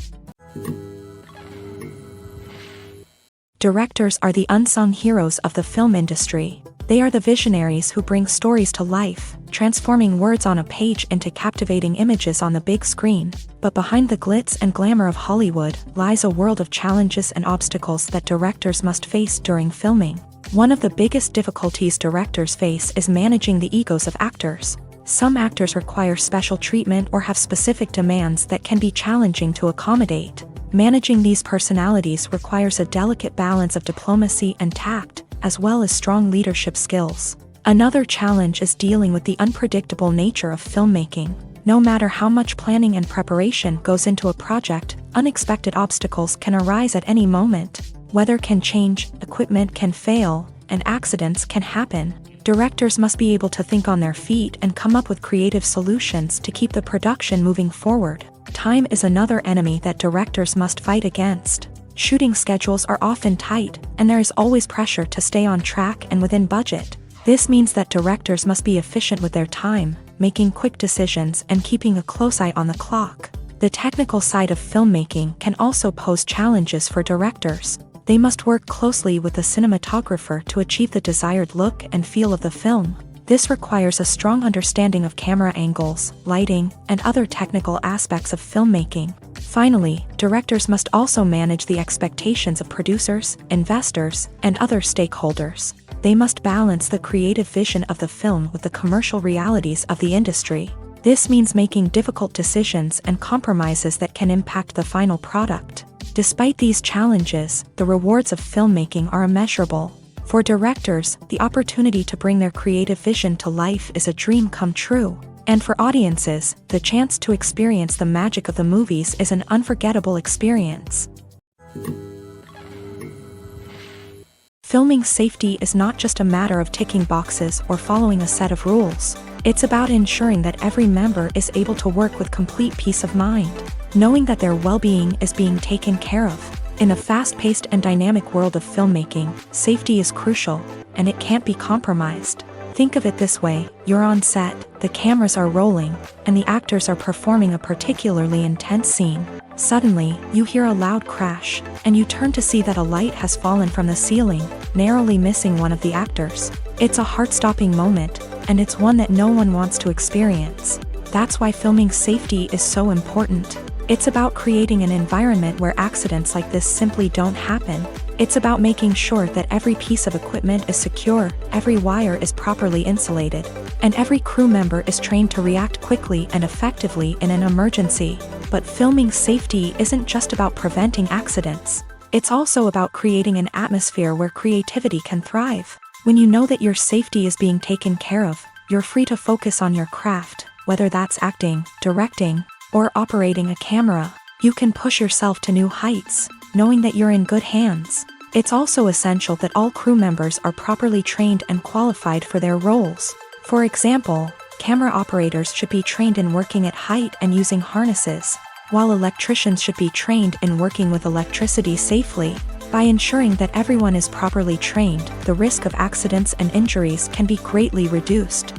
Directors are the unsung heroes of the film industry. They are the visionaries who bring stories to life, transforming words on a page into captivating images on the big screen. But behind the glitz and glamour of Hollywood lies a world of challenges and obstacles that directors must face during filming. One of the biggest difficulties directors face is managing the egos of actors. Some actors require special treatment or have specific demands that can be challenging to accommodate. Managing these personalities requires a delicate balance of diplomacy and tact, as well as strong leadership skills. Another challenge is dealing with the unpredictable nature of filmmaking. No matter how much planning and preparation goes into a project, unexpected obstacles can arise at any moment. Weather can change, equipment can fail, and accidents can happen. Directors must be able to think on their feet and come up with creative solutions to keep the production moving forward. Time is another enemy that directors must fight against. Shooting schedules are often tight, and there is always pressure to stay on track and within budget. This means that directors must be efficient with their time, making quick decisions and keeping a close eye on the clock. The technical side of filmmaking can also pose challenges for directors. They must work closely with the cinematographer to achieve the desired look and feel of the film. This requires a strong understanding of camera angles, lighting, and other technical aspects of filmmaking. Finally, directors must also manage the expectations of producers, investors, and other stakeholders. They must balance the creative vision of the film with the commercial realities of the industry. This means making difficult decisions and compromises that can impact the final product. Despite these challenges, the rewards of filmmaking are immeasurable. For directors, the opportunity to bring their creative vision to life is a dream come true. And for audiences, the chance to experience the magic of the movies is an unforgettable experience. Filming safety is not just a matter of ticking boxes or following a set of rules. It's about ensuring that every member is able to work with complete peace of mind, knowing that their well-being is being taken care of. In a fast-paced and dynamic world of filmmaking, safety is crucial, and it can't be compromised. Think of it this way: you're on set, the cameras are rolling, and the actors are performing a particularly intense scene. Suddenly, you hear a loud crash, and you turn to see that a light has fallen from the ceiling, narrowly missing one of the actors. It's a heart-stopping moment, and it's one that no one wants to experience. That's why filming safety is so important. It's about creating an environment where accidents like this simply don't happen. It's about making sure that every piece of equipment is secure, every wire is properly insulated, and every crew member is trained to react quickly and effectively in an emergency. But filming safety isn't just about preventing accidents. It's also about creating an atmosphere where creativity can thrive. When you know that your safety is being taken care of, you're free to focus on your craft, whether that's acting, directing, or operating a camera. You can push yourself to new heights, knowing that you're in good hands. It's also essential that all crew members are properly trained and qualified for their roles. For example, camera operators should be trained in working at height and using harnesses, while electricians should be trained in working with electricity safely. By ensuring that everyone is properly trained, the risk of accidents and injuries can be greatly reduced.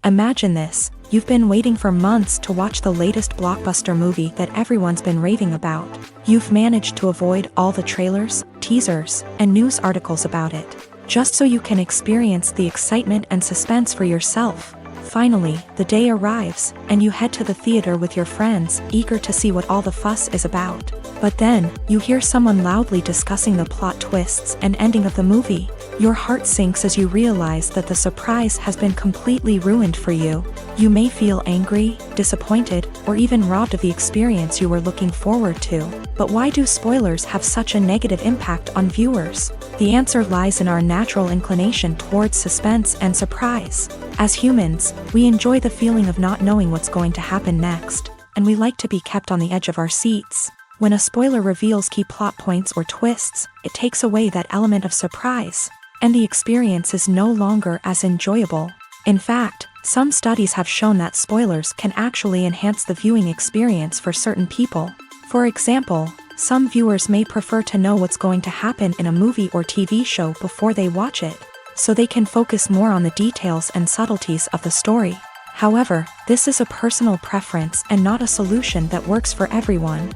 Imagine this. You've been waiting for months to watch the latest blockbuster movie that everyone's been raving about. You've managed to avoid all the trailers, teasers, and news articles about it, just so you can experience the excitement and suspense for yourself. Finally, the day arrives, and you head to the theater with your friends, eager to see what all the fuss is about. But then, you hear someone loudly discussing the plot twists and ending of the movie. Your heart sinks as you realize that the surprise has been completely ruined for you. You may feel angry, disappointed, or even robbed of the experience you were looking forward to. But why do spoilers have such a negative impact on viewers? The answer lies in our natural inclination towards suspense and surprise. As humans, we enjoy the feeling of not knowing what's going to happen next, and we like to be kept on the edge of our seats. When a spoiler reveals key plot points or twists, it takes away that element of surprise, and the experience is no longer as enjoyable. In fact, some studies have shown that spoilers can actually enhance the viewing experience for certain people. For example, some viewers may prefer to know what's going to happen in a movie or TV show before they watch it, so they can focus more on the details and subtleties of the story. However, this is a personal preference and not a solution that works for everyone.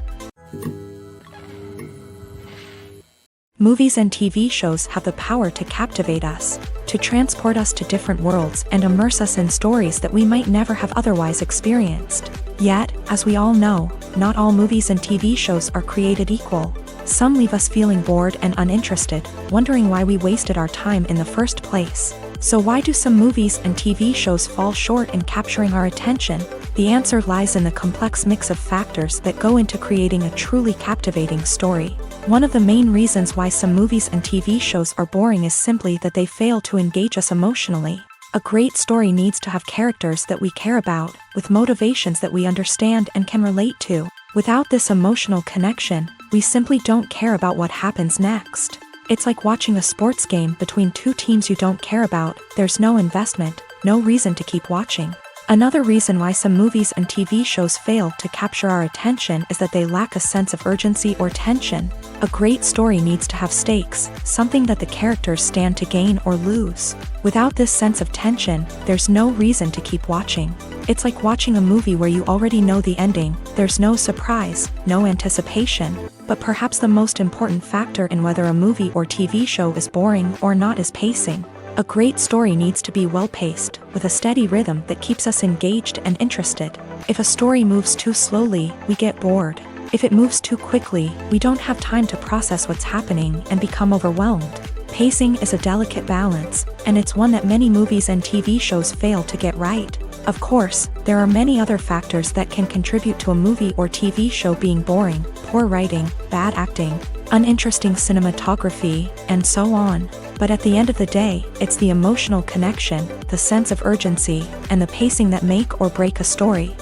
Movies and TV shows have the power to captivate us, to transport us to different worlds and immerse us in stories that we might never have otherwise experienced. Yet, as we all know, not all movies and TV shows are created equal. Some leave us feeling bored and uninterested, wondering why we wasted our time in the first place. So why do some movies and TV shows fall short in capturing our attention? The answer lies in the complex mix of factors that go into creating a truly captivating story. One of the main reasons why some movies and TV shows are boring is simply that they fail to engage us emotionally. A great story needs to have characters that we care about, with motivations that we understand and can relate to. Without this emotional connection, we simply don't care about what happens next. It's like watching a sports game between two teams you don't care about. There's no investment, no reason to keep watching. Another reason why some movies and TV shows fail to capture our attention is that they lack a sense of urgency or tension. A great story needs to have stakes, something that the characters stand to gain or lose. Without this sense of tension, there's no reason to keep watching. It's like watching a movie where you already know the ending. There's no surprise, no anticipation. But perhaps the most important factor in whether a movie or TV show is boring or not is pacing. A great story needs to be well-paced, with a steady rhythm that keeps us engaged and interested. If a story moves too slowly, we get bored. If it moves too quickly, we don't have time to process what's happening and become overwhelmed. Pacing is a delicate balance, and it's one that many movies and TV shows fail to get right. Of course, there are many other factors that can contribute to a movie or TV show being boring: poor writing, bad acting, uninteresting cinematography, and so on. But at the end of the day, it's the emotional connection, the sense of urgency, and the pacing that make or break a story.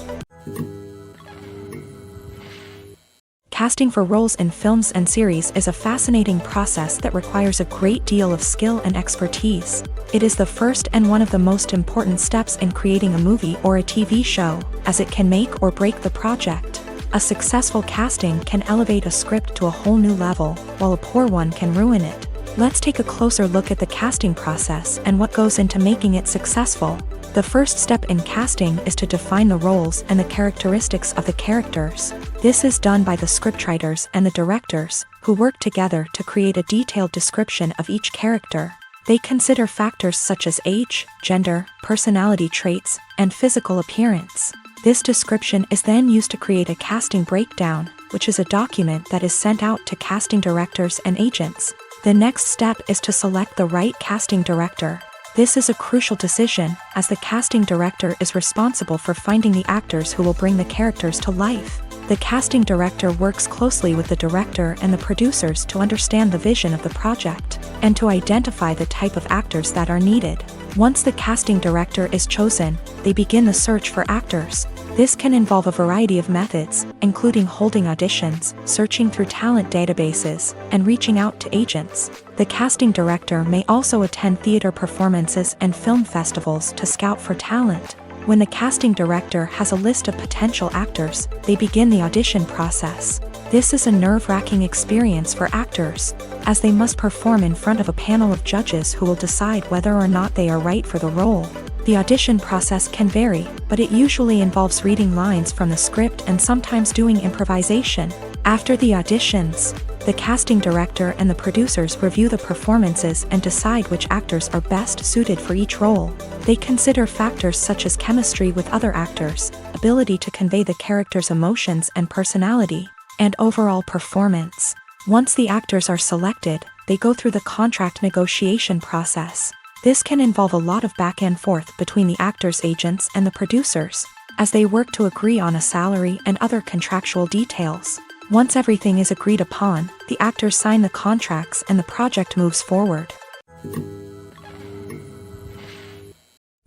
Casting for roles in films and series is a fascinating process that requires a great deal of skill and expertise. It is the first and one of the most important steps in creating a movie or a TV show, as it can make or break the project. A successful casting can elevate a script to a whole new level, while a poor one can ruin it. Let's take a closer look at the casting process and what goes into making it successful. The first step in casting is to define the roles and the characteristics of the characters. This is done by the scriptwriters and the directors, who work together to create a detailed description of each character. They consider factors such as age, gender, personality traits, and physical appearance. This description is then used to create a casting breakdown, which is a document that is sent out to casting directors and agents. The next step is to select the right casting director. This is a crucial decision, as the casting director is responsible for finding the actors who will bring the characters to life. The casting director works closely with the director and the producers to understand the vision of the project, and to identify the type of actors that are needed. Once the casting director is chosen, they begin the search for actors. This can involve a variety of methods, including holding auditions, searching through talent databases, and reaching out to agents. The casting director may also attend theater performances and film festivals to scout for talent. When the casting director has a list of potential actors, they begin the audition process. This is a nerve-wracking experience for actors, as they must perform in front of a panel of judges who will decide whether or not they are right for the role. The audition process can vary, but it usually involves reading lines from the script and sometimes doing improvisation. After the auditions, the casting director and the producers review the performances and decide which actors are best suited for each role. They consider factors such as chemistry with other actors, ability to convey the character's emotions and personality, and overall performance. Once the actors are selected, they go through the contract negotiation process. This can involve a lot of back and forth between the actors' agents and the producers, as they work to agree on a salary and other contractual details. Once everything is agreed upon, the actors sign the contracts and the project moves forward.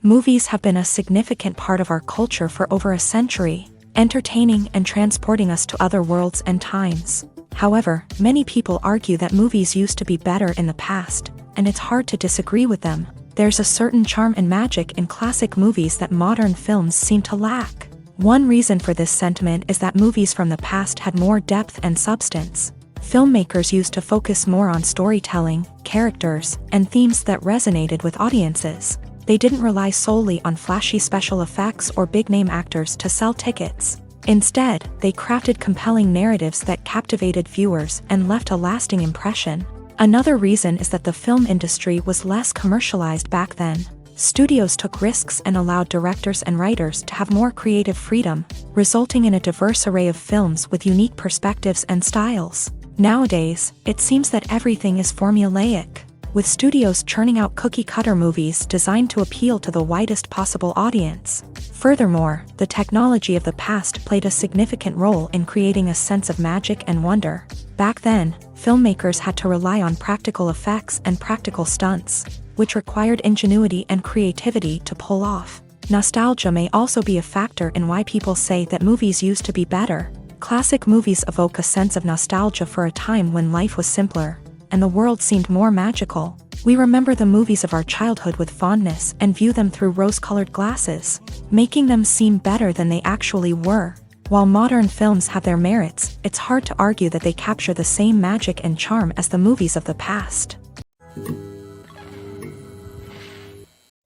Movies have been a significant part of our culture for over a century, entertaining and transporting us to other worlds and times. However, many people argue that movies used to be better in the past, and it's hard to disagree with them. There's a certain charm and magic in classic movies that modern films seem to lack. One reason for this sentiment is that movies from the past had more depth and substance. Filmmakers used to focus more on storytelling, characters, and themes that resonated with audiences. They didn't rely solely on flashy special effects or big-name actors to sell tickets. Instead, they crafted compelling narratives that captivated viewers and left a lasting impression. Another reason is that the film industry was less commercialized back then. Studios took risks and allowed directors and writers to have more creative freedom, resulting in a diverse array of films with unique perspectives and styles. Nowadays, it seems that everything is formulaic, with studios churning out cookie-cutter movies designed to appeal to the widest possible audience. Furthermore, the technology of the past played a significant role in creating a sense of magic and wonder. Back then, filmmakers had to rely on practical effects and practical stunts, which required ingenuity and creativity to pull off. Nostalgia may also be a factor in why people say that movies used to be better. Classic movies evoke a sense of nostalgia for a time when life was simpler, and the world seemed more magical. We remember the movies of our childhood with fondness and view them through rose-colored glasses, making them seem better than they actually were. While modern films have their merits, it's hard to argue that they capture the same magic and charm as the movies of the past.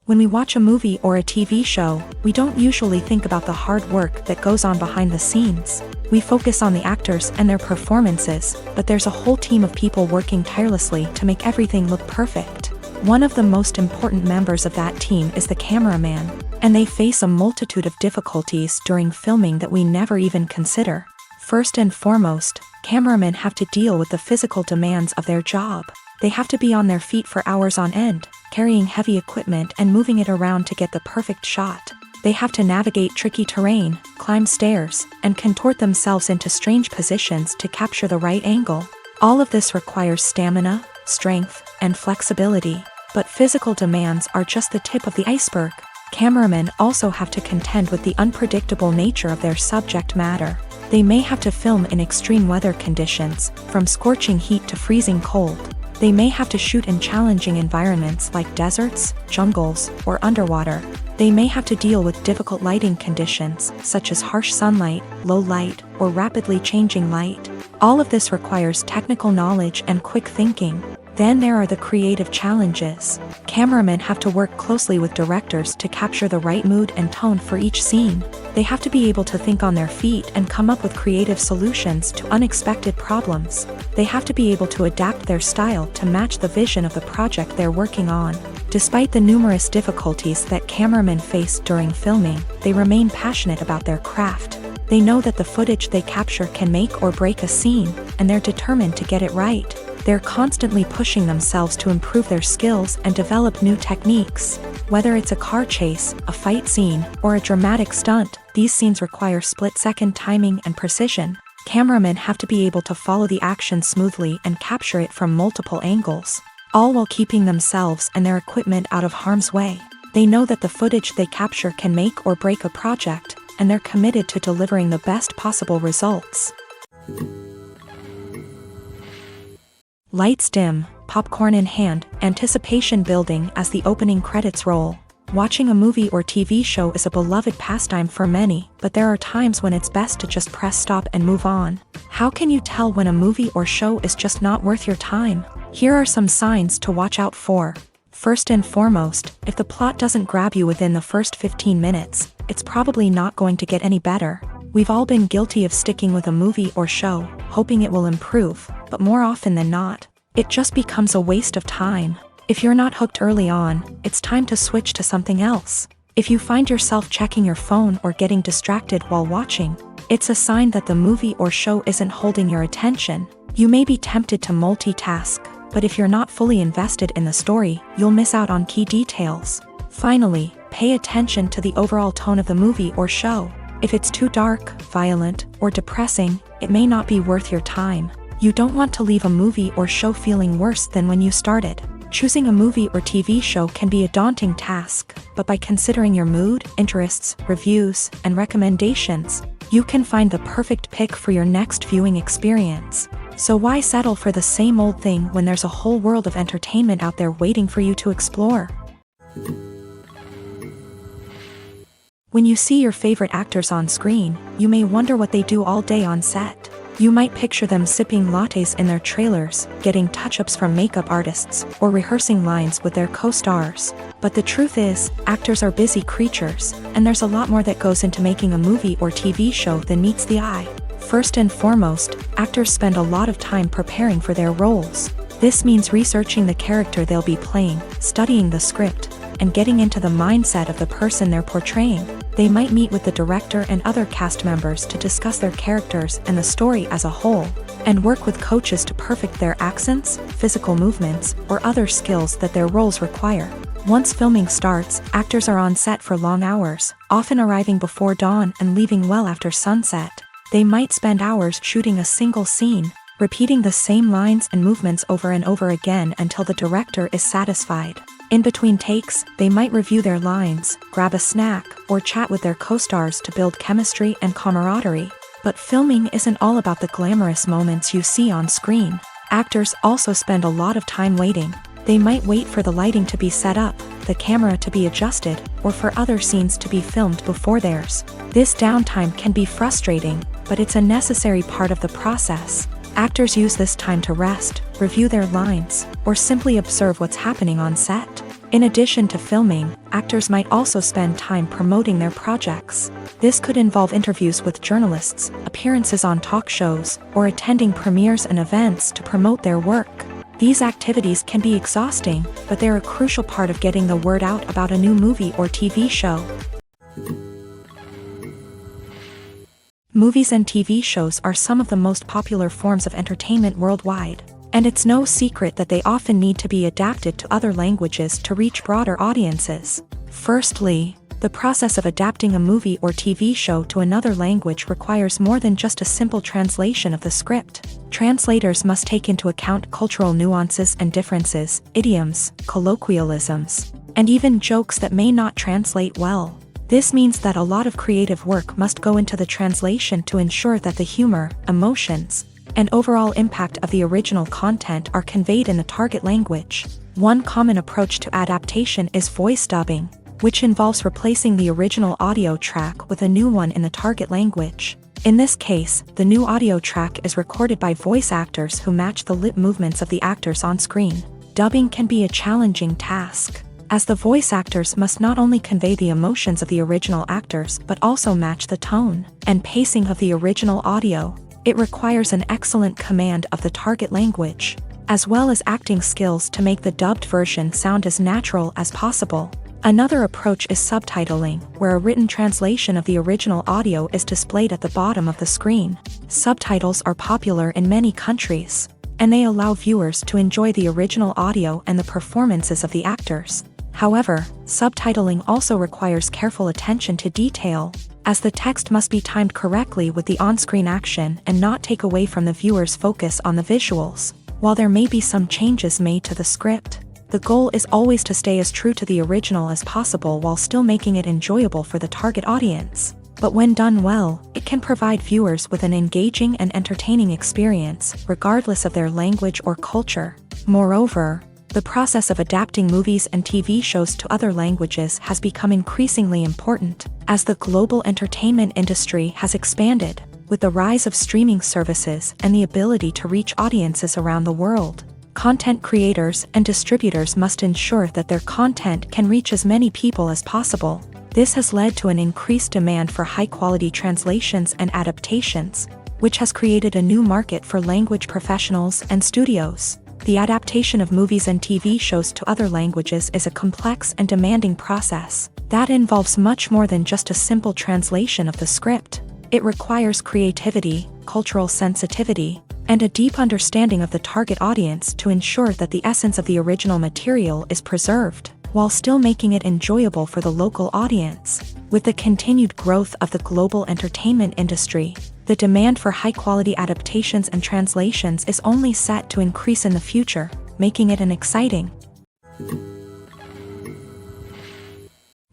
When we watch a movie or a TV show, we don't usually think about the hard work that goes on behind the scenes. We focus on the actors and their performances, but there's a whole team of people working tirelessly to make everything look perfect. One of the most important members of that team is the cameraman, and they face a multitude of difficulties during filming that we never even consider. First and foremost, cameramen have to deal with the physical demands of their job. They have to be on their feet for hours on end, carrying heavy equipment and moving it around to get the perfect shot. They have to navigate tricky terrain, climb stairs, and contort themselves into strange positions to capture the right angle. All of this requires stamina, strength, and flexibility. But physical demands are just the tip of the iceberg. Cameramen also have to contend with the unpredictable nature of their subject matter. They may have to film in extreme weather conditions, from scorching heat to freezing cold. They may have to shoot in challenging environments like deserts, jungles, or underwater. They may have to deal with difficult lighting conditions, such as harsh sunlight, low light, or rapidly changing light. All of this requires technical knowledge and quick thinking. Then there are the creative challenges. Cameramen have to work closely with directors to capture the right mood and tone for each scene. They have to be able to think on their feet and come up with creative solutions to unexpected problems. They have to be able to adapt their style to match the vision of the project they're working on. Despite the numerous difficulties that cameramen face during filming, they remain passionate about their craft. They know that the footage they capture can make or break a scene, and they're determined to get it right. They're constantly pushing themselves to improve their skills and develop new techniques. Whether it's a car chase, a fight scene, or a dramatic stunt, these scenes require split-second timing and precision. Cameramen have to be able to follow the action smoothly and capture it from multiple angles, all while keeping themselves and their equipment out of harm's way. They know that the footage they capture can make or break a project, and they're committed to delivering the best possible results. Lights dim, popcorn in hand, anticipation building as the opening credits roll. Watching a movie or TV show is a beloved pastime for many, but there are times when it's best to just press stop and move on. How can you tell when a movie or show is just not worth your time? Here are some signs to watch out for. First and foremost, if the plot doesn't grab you within the first 15 minutes, it's probably not going to get any better. We've all been guilty of sticking with a movie or show, hoping it will improve, but more often than not, it just becomes a waste of time. If you're not hooked early on, it's time to switch to something else. If you find yourself checking your phone or getting distracted while watching, it's a sign that the movie or show isn't holding your attention. You may be tempted to multitask, but if you're not fully invested in the story, you'll miss out on key details. Finally, pay attention to the overall tone of the movie or show. If it's too dark, violent, or depressing, it may not be worth your time. You don't want to leave a movie or show feeling worse than when you started. Choosing a movie or TV show can be a daunting task, but by considering your mood, interests, reviews, and recommendations, you can find the perfect pick for your next viewing experience. So why settle for the same old thing when there's a whole world of entertainment out there waiting for you to explore? When you see your favorite actors on screen, you may wonder what they do all day on set. You might picture them sipping lattes in their trailers, getting touch-ups from makeup artists, or rehearsing lines with their co-stars. But the truth is, actors are busy creatures, and there's a lot more that goes into making a movie or TV show than meets the eye. First and foremost, actors spend a lot of time preparing for their roles. This means researching the character they'll be playing, studying the script, and getting into the mindset of the person they're portraying. They might meet with the director and other cast members to discuss their characters and the story as a whole, and work with coaches to perfect their accents, physical movements, or other skills that their roles require. Once filming starts, actors are on set for long hours, often arriving before dawn and leaving well after sunset. They might spend hours shooting a single scene, repeating the same lines and movements over and over again until the director is satisfied. In between takes, they might review their lines, grab a snack, or chat with their co-stars to build chemistry and camaraderie. But filming isn't all about the glamorous moments you see on screen. Actors also spend a lot of time waiting. They might wait for the lighting to be set up, the camera to be adjusted, or for other scenes to be filmed before theirs. This downtime can be frustrating, but it's a necessary part of the process. Actors use this time to rest, review their lines, or simply observe what's happening on set. In addition to filming, actors might also spend time promoting their projects. This could involve interviews with journalists, appearances on talk shows, or attending premieres and events to promote their work. These activities can be exhausting, but they're a crucial part of getting the word out about a new movie or TV show. Movies and TV shows are some of the most popular forms of entertainment worldwide, and it's no secret that they often need to be adapted to other languages to reach broader audiences. Firstly, the process of adapting a movie or TV show to another language requires more than just a simple translation of the script. Translators must take into account cultural nuances and differences, idioms, colloquialisms, and even jokes that may not translate well. This means that a lot of creative work must go into the translation to ensure that the humor, emotions, and overall impact of the original content are conveyed in the target language. One common approach to adaptation is voice dubbing, which involves replacing the original audio track with a new one in the target language. In this case, the new audio track is recorded by voice actors who match the lip movements of the actors on screen. Dubbing can be a challenging task, as the voice actors must not only convey the emotions of the original actors but also match the tone and pacing of the original audio. It requires an excellent command of the target language, as well as acting skills to make the dubbed version sound as natural as possible. Another approach is subtitling, where a written translation of the original audio is displayed at the bottom of the screen. Subtitles are popular in many countries, and they allow viewers to enjoy the original audio and the performances of the actors. However, subtitling also requires careful attention to detail, as the text must be timed correctly with the on-screen action and not take away from the viewer's focus on the visuals. While there may be some changes made to the script, the goal is always to stay as true to the original as possible while still making it enjoyable for the target audience. But when done well, it can provide viewers with an engaging and entertaining experience, regardless of their language or culture. Moreover, the process of adapting movies and TV shows to other languages has become increasingly important, as the global entertainment industry has expanded, with the rise of streaming services and the ability to reach audiences around the world. Content creators and distributors must ensure that their content can reach as many people as possible. This has led to an increased demand for high-quality translations and adaptations, which has created a new market for language professionals and studios. The adaptation of movies and TV shows to other languages is a complex and demanding process that involves much more than just a simple translation of the script. It requires creativity, cultural sensitivity, and a deep understanding of the target audience to ensure that the essence of the original material is preserved, while still making it enjoyable for the local audience. With the continued growth of the global entertainment industry, the demand for high-quality adaptations and translations is only set to increase in the future, making it an exciting.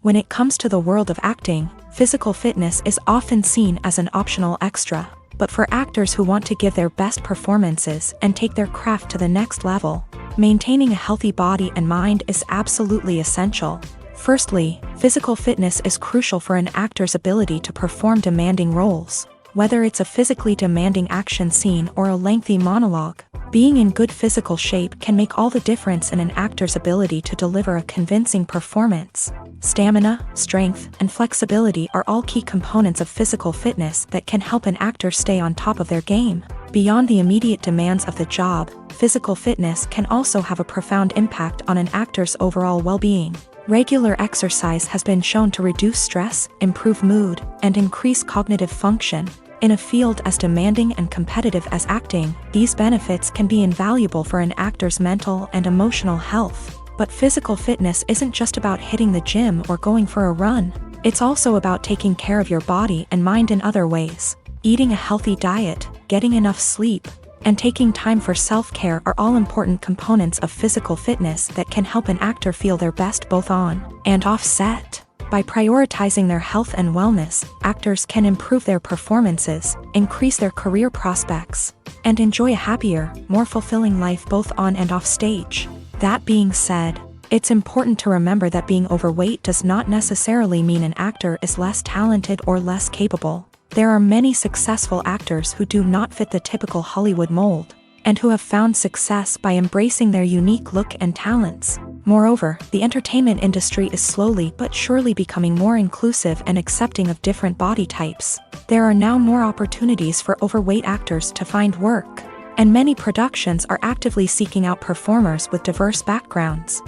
When it comes to the world of acting, physical fitness is often seen as an optional extra. But for actors who want to give their best performances and take their craft to the next level, maintaining a healthy body and mind is absolutely essential. Firstly, physical fitness is crucial for an actor's ability to perform demanding roles. Whether it's a physically demanding action scene or a lengthy monologue, being in good physical shape can make all the difference in an actor's ability to deliver a convincing performance. Stamina, strength, and flexibility are all key components of physical fitness that can help an actor stay on top of their game. Beyond the immediate demands of the job, physical fitness can also have a profound impact on an actor's overall well-being. Regular exercise has been shown to reduce stress, improve mood, and increase cognitive function. In a field as demanding and competitive as acting, these benefits can be invaluable for an actor's mental and emotional health. But physical fitness isn't just about hitting the gym or going for a run. It's also about taking care of your body and mind in other ways. Eating a healthy diet, getting enough sleep, and taking time for self-care are all important components of physical fitness that can help an actor feel their best both on and off set. By prioritizing their health and wellness, actors can improve their performances, increase their career prospects, and enjoy a happier, more fulfilling life both on and off stage. That being said, it's important to remember that being overweight does not necessarily mean an actor is less talented or less capable. There are many successful actors who do not fit the typical Hollywood mold, and who have found success by embracing their unique look and talents. Moreover, the entertainment industry is slowly but surely becoming more inclusive and accepting of different body types. There are now more opportunities for overweight actors to find work, and many productions are actively seeking out performers with diverse backgrounds.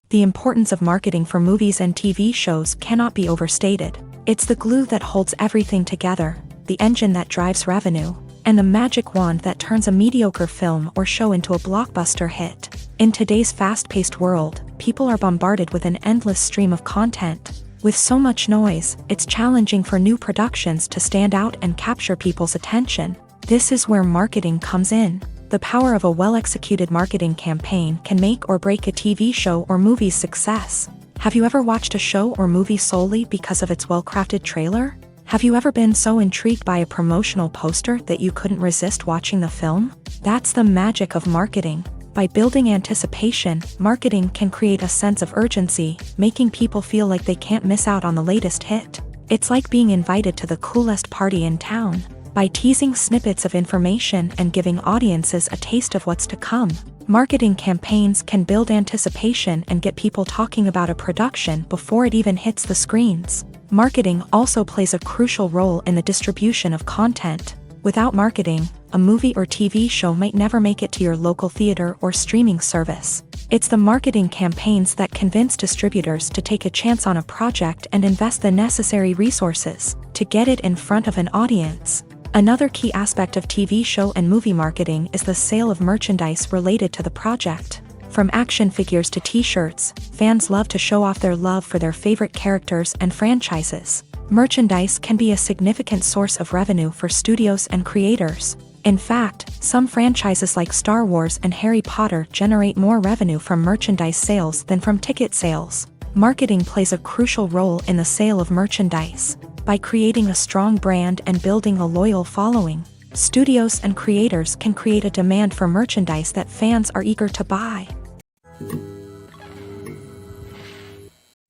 The importance of marketing for movies and TV shows cannot be overstated. It's the glue that holds everything together, the engine that drives revenue, and the magic wand that turns a mediocre film or show into a blockbuster hit. In today's fast-paced world, people are bombarded with an endless stream of content. With so much noise, it's challenging for new productions to stand out and capture people's attention. This is where marketing comes in. The power of a well-executed marketing campaign can make or break a TV show or movie's success. Have you ever watched a show or movie solely because of its well-crafted trailer? Have you ever been so intrigued by a promotional poster that you couldn't resist watching the film? That's the magic of marketing. By building anticipation, marketing can create a sense of urgency, making people feel like they can't miss out on the latest hit. It's like being invited to the coolest party in town. By teasing snippets of information and giving audiences a taste of what's to come, marketing campaigns can build anticipation and get people talking about a production before it even hits the screens. Marketing also plays a crucial role in the distribution of content. Without marketing, a movie or TV show might never make it to your local theater or streaming service. It's the marketing campaigns that convince distributors to take a chance on a project and invest the necessary resources to get it in front of an audience. Another key aspect of TV show and movie marketing is the sale of merchandise related to the project. From action figures to t-shirts, fans love to show off their love for their favorite characters and franchises. Merchandise can be a significant source of revenue for studios and creators. In fact, some franchises like Star Wars and Harry Potter generate more revenue from merchandise sales than from ticket sales. Marketing plays a crucial role in the sale of merchandise. By creating a strong brand and building a loyal following, studios and creators can create a demand for merchandise that fans are eager to buy.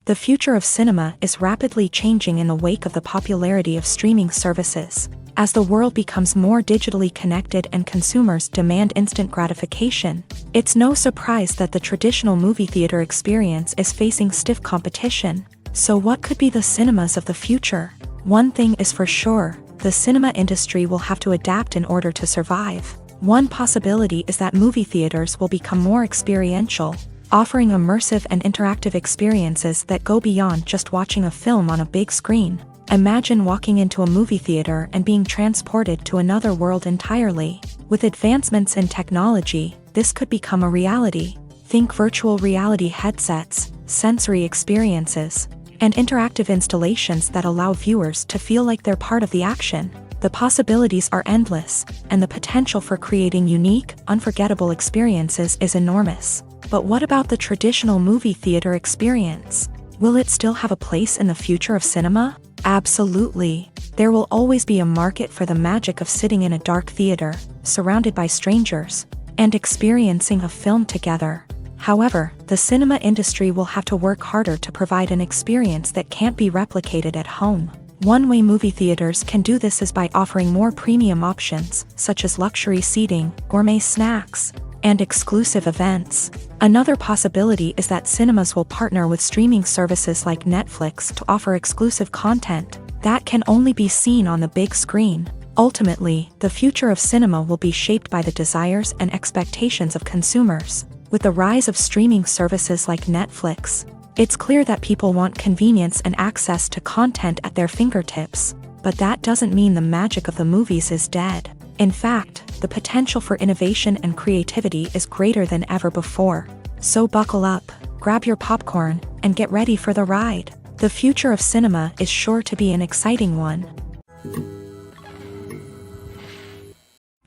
The future of cinema is rapidly changing in the wake of the popularity of streaming services. As the world becomes more digitally connected and consumers demand instant gratification, it's no surprise that the traditional movie theater experience is facing stiff competition. So what could be the cinemas of the future? One thing is for sure, the cinema industry will have to adapt in order to survive. One possibility is that movie theaters will become more experiential, offering immersive and interactive experiences that go beyond just watching a film on a big screen. Imagine walking into a movie theater and being transported to another world entirely. With advancements in technology, this could become a reality. Think virtual reality headsets, sensory experiences, and interactive installations that allow viewers to feel like they're part of the action. The possibilities are endless, and the potential for creating unique, unforgettable experiences is enormous. But what about the traditional movie theater experience? Will it still have a place in the future of cinema? Absolutely. There will always be a market for the magic of sitting in a dark theater, surrounded by strangers, and experiencing a film together. However, the cinema industry will have to work harder to provide an experience that can't be replicated at home. One way movie theaters can do this is by offering more premium options, such as luxury seating, gourmet snacks, and exclusive events. Another possibility is that cinemas will partner with streaming services like Netflix to offer exclusive content that can only be seen on the big screen. Ultimately, the future of cinema will be shaped by the desires and expectations of consumers. With the rise of streaming services like Netflix, it's clear that people want convenience and access to content at their fingertips. But that doesn't mean the magic of the movies is dead. In fact, the potential for innovation and creativity is greater than ever before. So buckle up, grab your popcorn, and get ready for the ride. The future of cinema is sure to be an exciting one.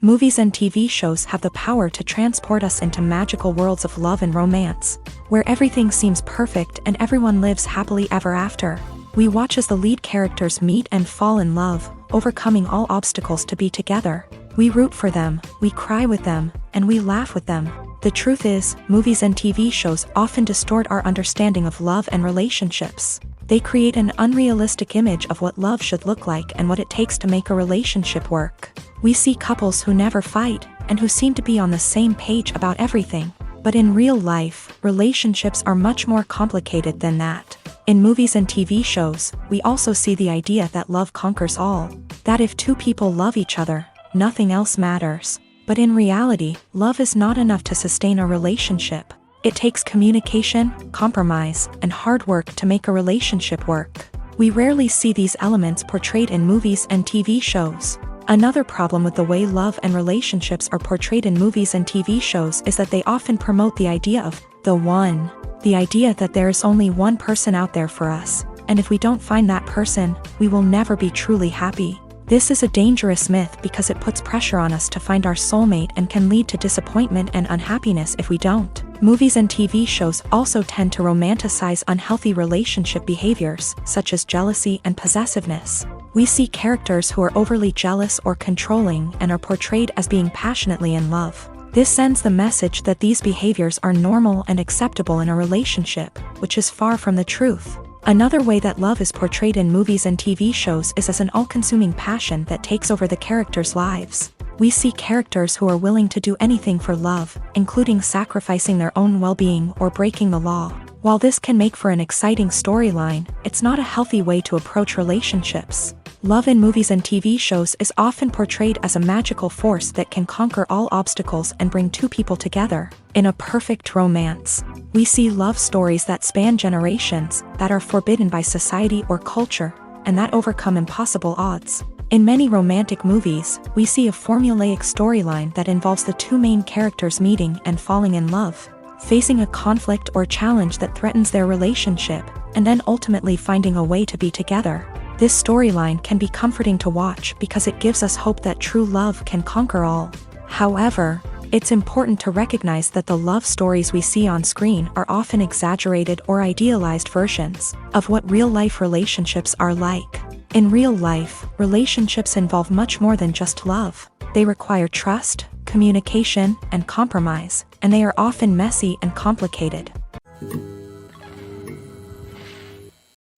Movies and TV shows have the power to transport us into magical worlds of love and romance, where everything seems perfect and everyone lives happily ever after. We watch as the lead characters meet and fall in love, overcoming all obstacles to be together. We root for them, we cry with them, and we laugh with them. The truth is, movies and TV shows often distort our understanding of love and relationships. They create an unrealistic image of what love should look like and what it takes to make a relationship work. We see couples who never fight, and who seem to be on the same page about everything. But in real life, relationships are much more complicated than that. In movies and TV shows, we also see the idea that love conquers all. That if two people love each other, nothing else matters. But in reality, love is not enough to sustain a relationship. It takes communication, compromise, and hard work to make a relationship work. We rarely see these elements portrayed in movies and TV shows. Another problem with the way love and relationships are portrayed in movies and TV shows is that they often promote the idea of the one. The idea that there is only one person out there for us, and if we don't find that person, we will never be truly happy. This is a dangerous myth because it puts pressure on us to find our soulmate and can lead to disappointment and unhappiness if we don't. Movies and TV shows also tend to romanticize unhealthy relationship behaviors, such as jealousy and possessiveness. We see characters who are overly jealous or controlling and are portrayed as being passionately in love. This sends the message that these behaviors are normal and acceptable in a relationship, which is far from the truth. Another way that love is portrayed in movies and TV shows is as an all-consuming passion that takes over the characters' lives. We see characters who are willing to do anything for love, including sacrificing their own well-being or breaking the law. While this can make for an exciting storyline, it's not a healthy way to approach relationships. Love in movies and TV shows is often portrayed as a magical force that can conquer all obstacles and bring two people together. In a perfect romance, we see love stories that span generations, that are forbidden by society or culture, and that overcome impossible odds. In many romantic movies, we see a formulaic storyline that involves the two main characters meeting and falling in love, facing a conflict or challenge that threatens their relationship, and then ultimately finding a way to be together. This storyline can be comforting to watch because it gives us hope that true love can conquer all. However, it's important to recognize that the love stories we see on screen are often exaggerated or idealized versions of what real-life relationships are like. In real life, relationships involve much more than just love. They require trust, communication, and compromise, and they are often messy and complicated.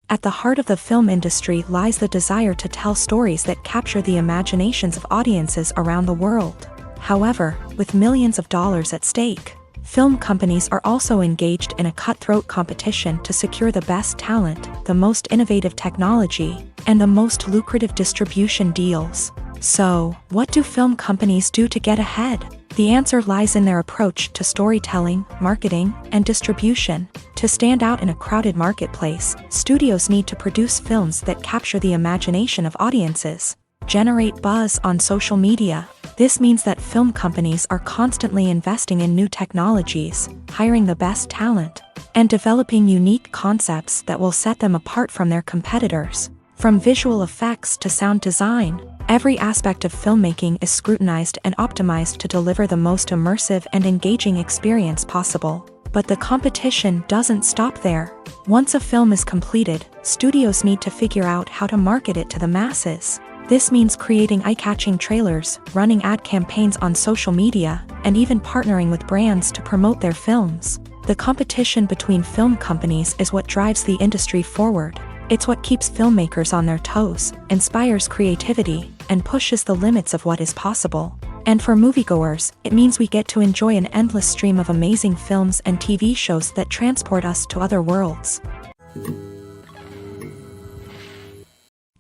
At the heart of the film industry lies the desire to tell stories that capture the imaginations of audiences around the world. However, with millions of dollars at stake, film companies are also engaged in a cutthroat competition to secure the best talent, the most innovative technology, and the most lucrative distribution deals. So, what do film companies do to get ahead? The answer lies in their approach to storytelling, marketing, and distribution. To stand out in a crowded marketplace, studios need to produce films that capture the imagination of audiences, generate buzz on social media. This means that film companies are constantly investing in new technologies, hiring the best talent, and developing unique concepts that will set them apart from their competitors. From visual effects to sound design, every aspect of filmmaking is scrutinized and optimized to deliver the most immersive and engaging experience possible. But the competition doesn't stop there. Once a film is completed, studios need to figure out how to market it to the masses. This means creating eye-catching trailers, running ad campaigns on social media, and even partnering with brands to promote their films. The competition between film companies is what drives the industry forward. It's what keeps filmmakers on their toes, inspires creativity, and pushes the limits of what is possible. And for moviegoers, it means we get to enjoy an endless stream of amazing films and TV shows that transport us to other worlds.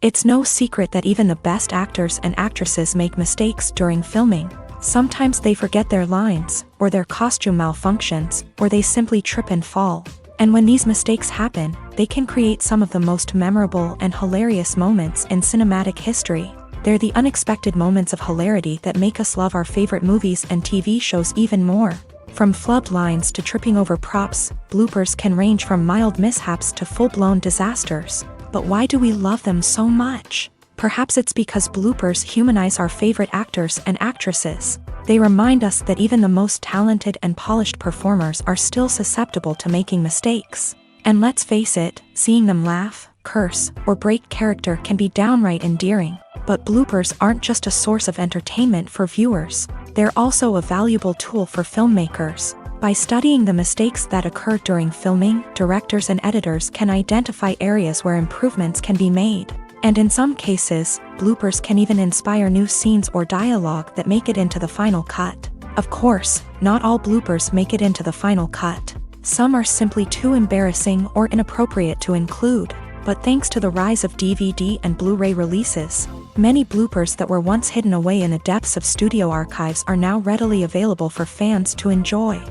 It's no secret that even the best actors and actresses make mistakes during filming. Sometimes they forget their lines, or their costume malfunctions, or they simply trip and fall. And when these mistakes happen, they can create some of the most memorable and hilarious moments in cinematic history. They're the unexpected moments of hilarity that make us love our favorite movies and TV shows even more. From flubbed lines to tripping over props, bloopers can range from mild mishaps to full-blown disasters. But why do we love them so much? Perhaps it's because bloopers humanize our favorite actors and actresses. They remind us that even the most talented and polished performers are still susceptible to making mistakes. And let's face it, seeing them laugh, curse, or break character can be downright endearing. But bloopers aren't just a source of entertainment for viewers. They're also a valuable tool for filmmakers. By studying the mistakes that occur during filming, directors and editors can identify areas where improvements can be made. And in some cases, bloopers can even inspire new scenes or dialogue that make it into the final cut. Of course, not all bloopers make it into the final cut. Some are simply too embarrassing or inappropriate to include. But thanks to the rise of DVD and Blu-ray releases, many bloopers that were once hidden away in the depths of studio archives are now readily available for fans to enjoy.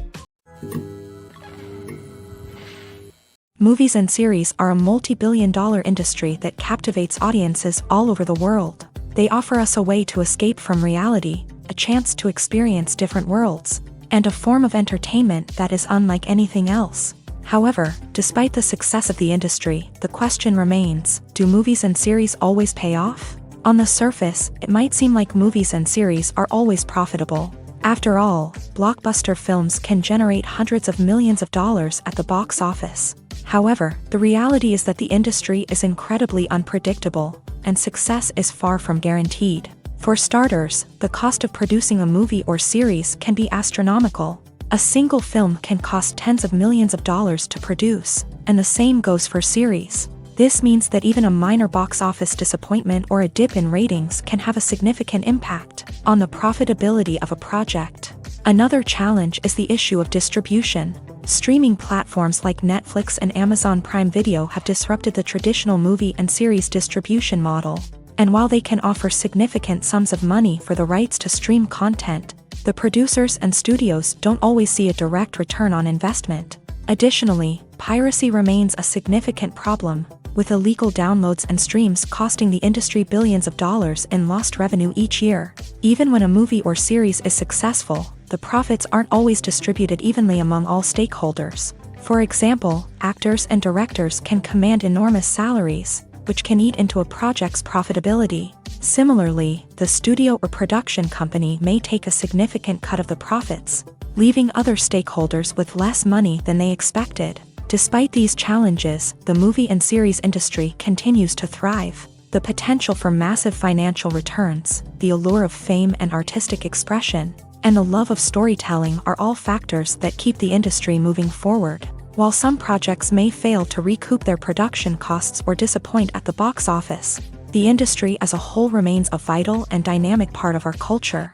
Movies and series are a multi-billion-dollar industry that captivates audiences all over the world. They offer us a way to escape from reality, a chance to experience different worlds, and a form of entertainment that is unlike anything else. However, despite the success of the industry, the question remains, do movies and series always pay off? On the surface, it might seem like movies and series are always profitable. After all, blockbuster films can generate hundreds of millions of dollars at the box office. However, the reality is that the industry is incredibly unpredictable, and success is far from guaranteed. For starters, the cost of producing a movie or series can be astronomical. A single film can cost tens of millions of dollars to produce, and the same goes for series. This means that even a minor box office disappointment or a dip in ratings can have a significant impact on the profitability of a project. Another challenge is the issue of distribution. Streaming platforms like Netflix and Amazon Prime Video have disrupted the traditional movie and series distribution model. And while they can offer significant sums of money for the rights to stream content, the producers and studios don't always see a direct return on investment. Additionally, piracy remains a significant problem. with illegal downloads and streams costing the industry billions of dollars in lost revenue each year. Even when a movie or series is successful, the profits aren't always distributed evenly among all stakeholders. For example, actors and directors can command enormous salaries, which can eat into a project's profitability. Similarly, the studio or production company may take a significant cut of the profits, leaving other stakeholders with less money than they expected. Despite these challenges, the movie and series industry continues to thrive. The potential for massive financial returns, the allure of fame and artistic expression, and the love of storytelling are all factors that keep the industry moving forward. While some projects may fail to recoup their production costs or disappoint at the box office, the industry as a whole remains a vital and dynamic part of our culture.